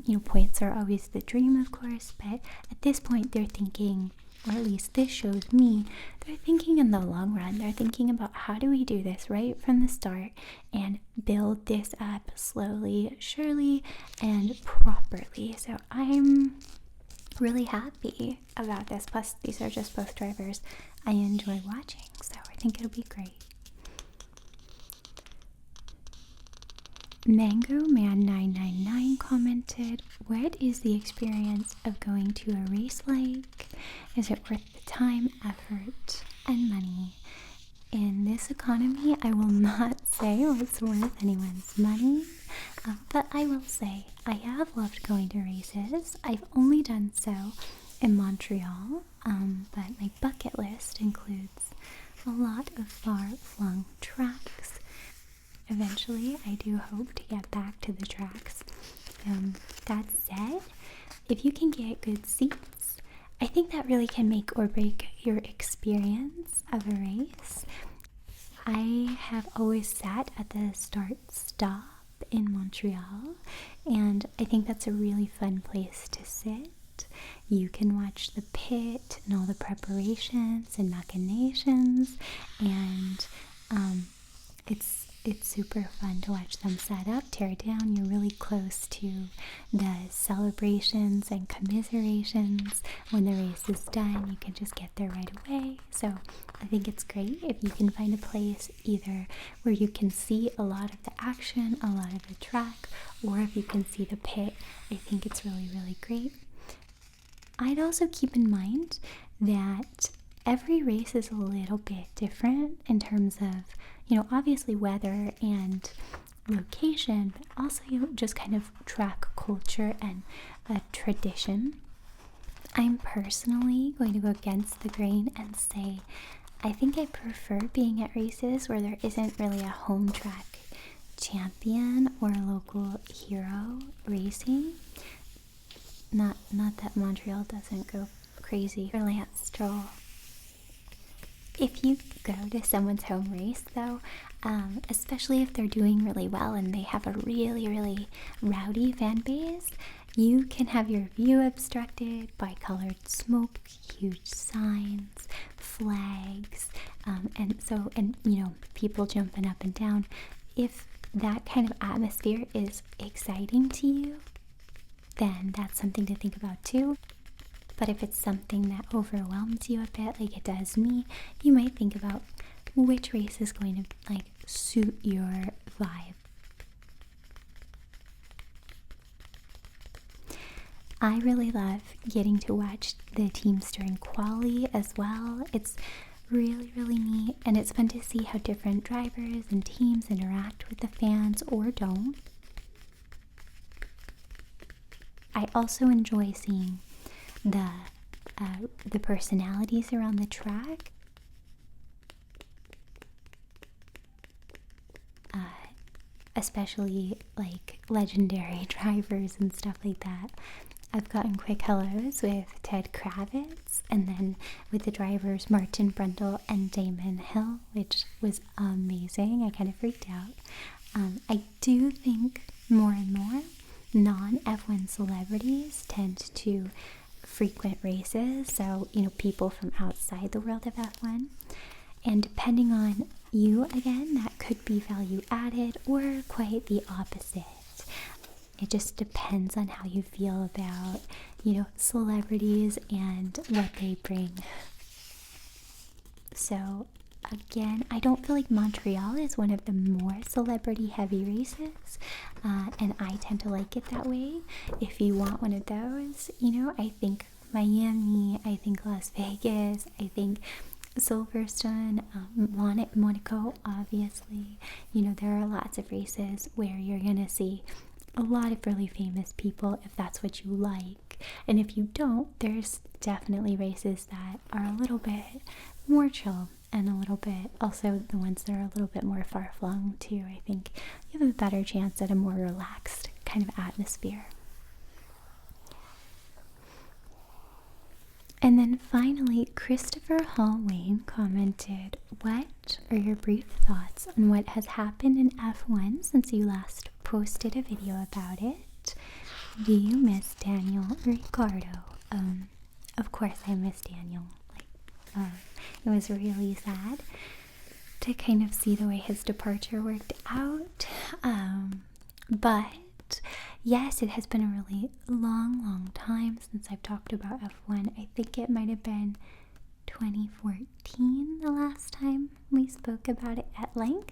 you know, points are always the dream, of course, but at this point they're thinking, or at least this shows me, they're thinking in the long run. They're thinking about how do we do this right from the start and build this up slowly, surely, and properly. So I'm really happy about this. Plus, these are just both drivers I enjoy watching, so I think it'll be great. Mango Man 999 commented, "What is the experience of going to a race like? Is it worth the time, effort, and money? In this economy, I will not say what's worth anyone's money, but I will say I have loved going to races. I've only done so in Montreal, but my bucket list includes a lot of far-flung tracks. Eventually, I do hope to get back to the tracks. That said, if you can get good seats, I think that really can make or break your experience of a race. I have always sat at the start-stop in Montreal, and I think that's a really fun place to sit. You can watch the pit and all the preparations and machinations, and it's super fun to watch them set up, tear down. You're really close to the celebrations and commiserations. When the race is done, you can just get there right away. So I think it's great if you can find a place either where you can see a lot of the action, a lot of the track, or if you can see the pit. I think it's really, really great. I'd also keep in mind that every race is a little bit different in terms of, you know, obviously weather and location, but also, you know, just kind of track culture and a tradition. I'm personally going to go against the grain and say I think I prefer being at races where there isn't really a home track champion or a local hero racing. Not that Montreal doesn't go crazy for Lance Stroll. If you go to someone's home race, though, especially if they're doing really well and they have a really, really rowdy fan base, you can have your view obstructed by colored smoke, huge signs, flags, and you know, people jumping up and down. If that kind of atmosphere is exciting to you, then that's something to think about too. But if it's something that overwhelms you a bit, like it does me, you might think about which race is going to like suit your vibe I really love getting to watch the teams during quali as well. It's really, really neat, and it's fun to see how different drivers and teams interact with the fans or don't. I also enjoy seeing the personalities around the track. Especially like legendary drivers and stuff like that. I've gotten quick hellos with Ted Kravitz, and then with the drivers Martin Brundle and Damon Hill, which was amazing. I kind of freaked out. I do think more and more non-F1 celebrities tend to frequent races, so people from outside the world of F1. And depending on you, again, that could be value added or quite the opposite. It just depends on how you feel about, celebrities and what they bring. So, again, I don't feel like Montreal is one of the more celebrity heavy races, and I tend to like it that way. If you want one of those, I think Miami, I think Las Vegas, I think Silverstone, Monaco, obviously. There are lots of races where you're gonna see a lot of really famous people if that's what you like. And if you don't, there's definitely races that are a little bit more chill, and a little bit also the ones that are a little bit more far-flung too. I think you have a better chance at a more relaxed kind of atmosphere. And then finally, Christopher Hallwayne commented, "What are your brief thoughts on what has happened in F1 since you last posted a video about it? Do you miss Daniel Ricciardo?" Of course I miss Daniel. It was really sad to kind of see the way his departure worked out. But yes, it has been a really long time since I've talked about F1. I think it might have been 2014 the last time we spoke about it at length.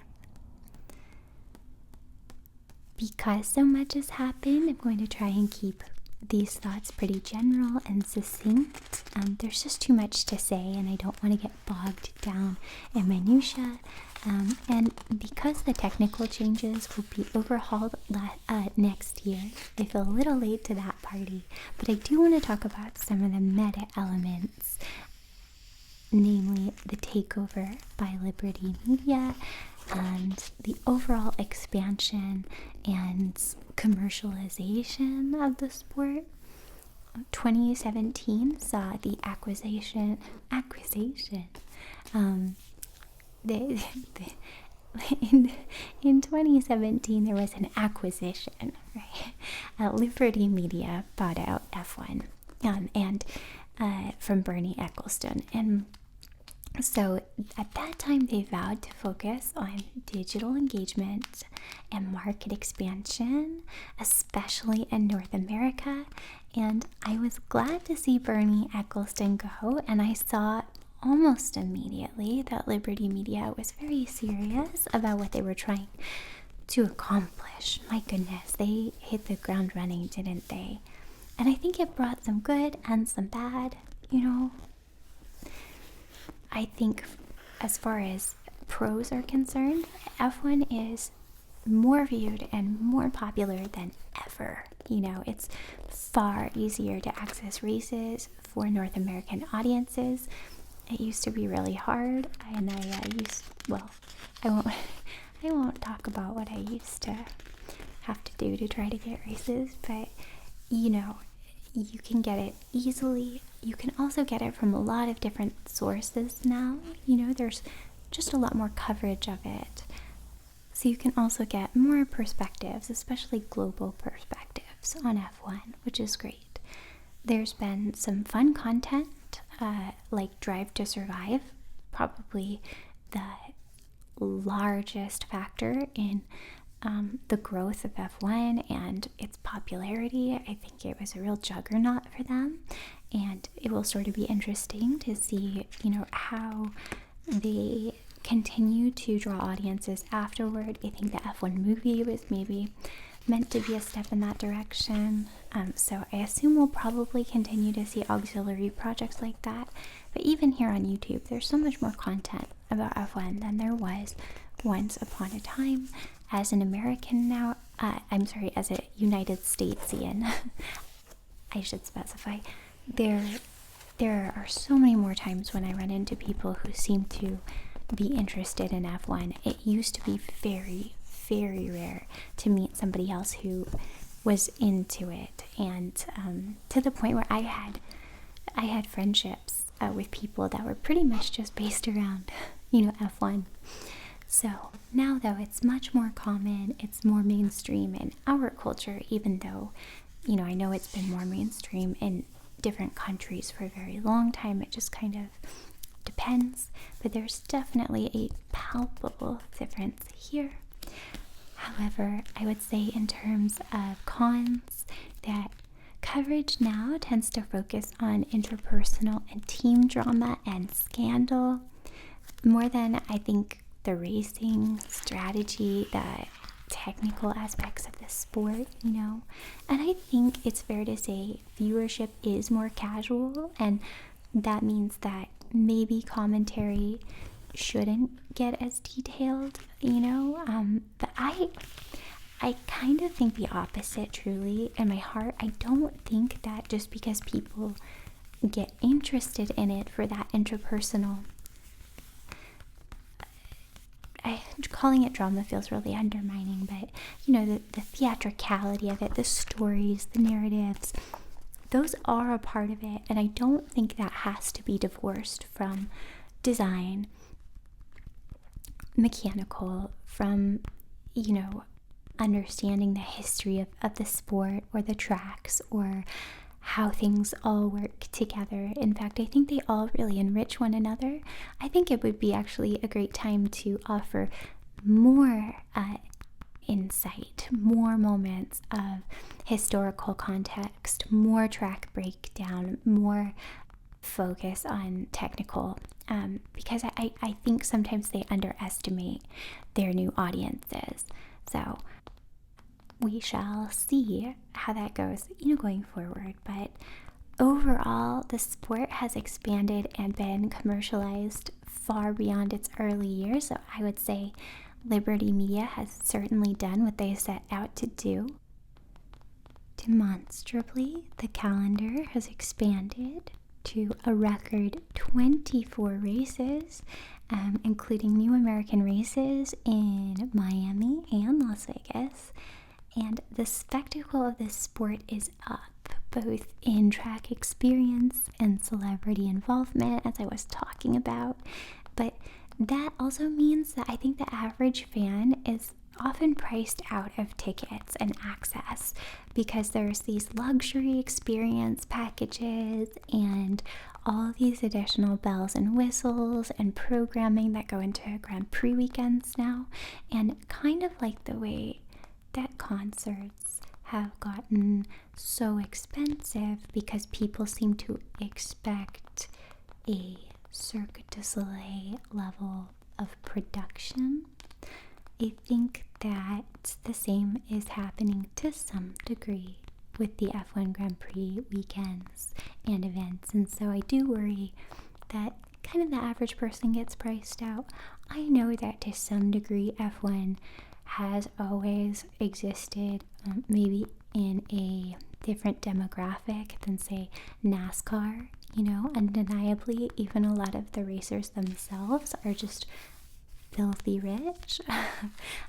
Because so much has happened, I'm going to try and keep these thoughts pretty general and succinct. There's just too much to say, and I don't want to get bogged down in minutia. And because the technical changes will be overhauled next year, I feel a little late to that party. But I do want to talk about some of the meta elements, namely the takeover by Liberty Media and the overall expansion and commercialization of the sport. 2017 saw the acquisition in 2017 there was an acquisition, right? Liberty Media bought out F1 and from Bernie Ecclestone, and so at that time they vowed to focus on digital engagement and market expansion, especially in North America. And I was glad to see Bernie Ecclestone go, and I saw almost immediately that Liberty Media was very serious about what they were trying to accomplish. My goodness, they hit the ground running, didn't they? And I think it brought some good and some bad, I think as far as pros are concerned, F1 is more viewed and more popular than ever. It's far easier to access races for North American audiences. It used to be really hard, and I won't talk about what I used to have to do to try to get races, but you can get it easily. You can also get it from a lot of different sources now. There's just a lot more coverage of it. So you can also get more perspectives, especially global perspectives on F1, which is great. There's been some fun content, like Drive to Survive, probably the largest factor in the growth of F1 and its popularity. I think it was a real juggernaut for them, and it will sort of be interesting to see, how they continue to draw audiences afterward. I think the F1 movie was maybe meant to be a step in that direction. So I assume we'll probably continue to see auxiliary projects like that. But even here on YouTube, there's so much more content about F1 than there was once upon a time. As an American now, as a United Statesian, I should specify, there are so many more times when I run into people who seem to be interested in F1. It used to be very, very rare to meet somebody else who was into it, and to the point where I had friendships with people that were pretty much just based around F1. So now, though, it's much more common, it's more mainstream in our culture, even though I know it's been more mainstream in different countries for a very long time. It just kind of depends, but there's definitely a palpable difference here. However, I would say in terms of cons, that coverage now tends to focus on interpersonal and team drama and scandal more than, I think, the racing strategy, the technical aspects of the sport, And I think it's fair to say viewership is more casual, and that means that maybe commentary shouldn't get as detailed, but I kind of think the opposite, truly. In my heart, I don't think that just because people get interested in it for that interpersonal, calling it drama feels really undermining, but the theatricality of it, the stories, the narratives, those are a part of it, and I don't think that has to be divorced from design, mechanical, from understanding the history of the sport or the tracks or how things all work together. In fact, I think they all really enrich one another. I think it would be actually a great time to offer more insight, more moments of historical context, more track breakdown, more focus on technical, because I think sometimes they underestimate their new audiences. So we shall see how that goes, going forward. But overall, the sport has expanded and been commercialized far beyond its early years. So I would say Liberty Media has certainly done what they set out to do. Demonstrably, the calendar has expanded to a record 24 races, including new American races in Miami and Las Vegas. And the spectacle of this sport is up, both in track experience and celebrity involvement, as I was talking about. But that also means that I think the average fan is often priced out of tickets and access, because there's these luxury experience packages and all these additional bells and whistles and programming that go into Grand Prix weekends now. And kind of like the way that concerts have gotten so expensive because people seem to expect a Cirque du Soleil level of production, I think that the same is happening to some degree with the F1 Grand Prix weekends and events. And so I do worry that kind of the average person gets priced out. I know that to some degree F1 has always existed, maybe in a different demographic than, say, NASCAR. Undeniably, even a lot of the racers themselves are just filthy rich.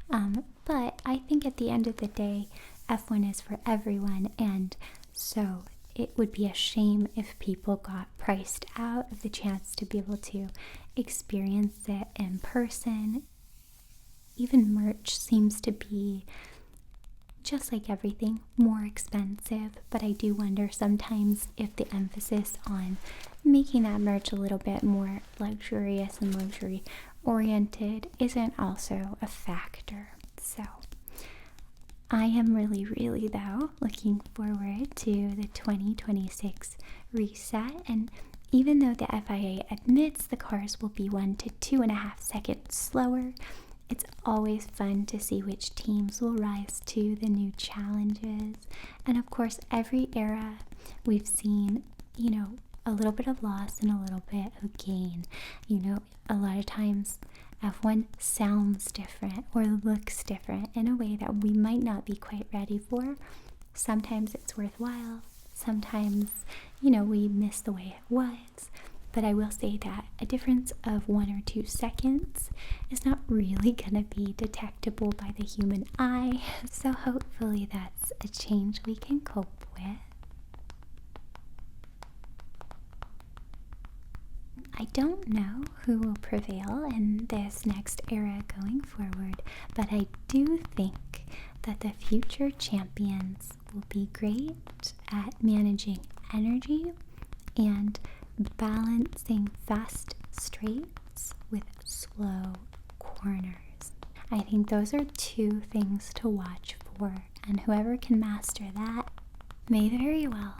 But I think at the end of the day, F1 is for everyone, and so it would be a shame if people got priced out of the chance to be able to experience it in person. Even merch seems to be, just like everything, more expensive, but I do wonder sometimes if the emphasis on making that merch a little bit more luxurious and luxury oriented isn't also a factor. So I am really though looking forward to the 2026 reset, and even though the FIA admits the cars will be 1 to 2.5 seconds slower, It's always fun to see which teams will rise to the new challenges. And of course, every era we've seen, a little bit of loss and a little bit of gain. A lot of times F1 sounds different or looks different in a way that we might not be quite ready for. Sometimes it's worthwhile. Sometimes, we miss the way it was. But I will say that a difference of 1 or 2 seconds is not really going to be detectable by the human eye. So hopefully that's a change we can cope with. I don't know who will prevail in this next era going forward, but I do think that the future champions will be great at managing energy and balancing fast straights with slow corners. I think those are 2 things to watch for, and whoever can master that may very well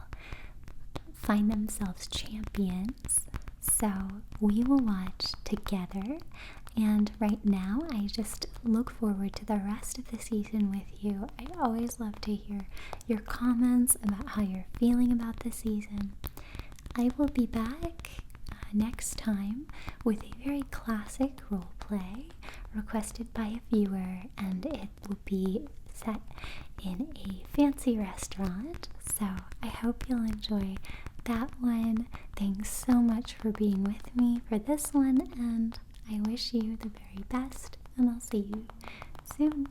find themselves champions. So we will watch together, and right now I just look forward to the rest of the season with you. I always love to hear your comments about how you're feeling about the season. I will be back next time with a very classic role play requested by a viewer, and it will be set in a fancy restaurant. So I hope you'll enjoy that one. Thanks so much for being with me for this one, and I wish you the very best, and I'll see you soon.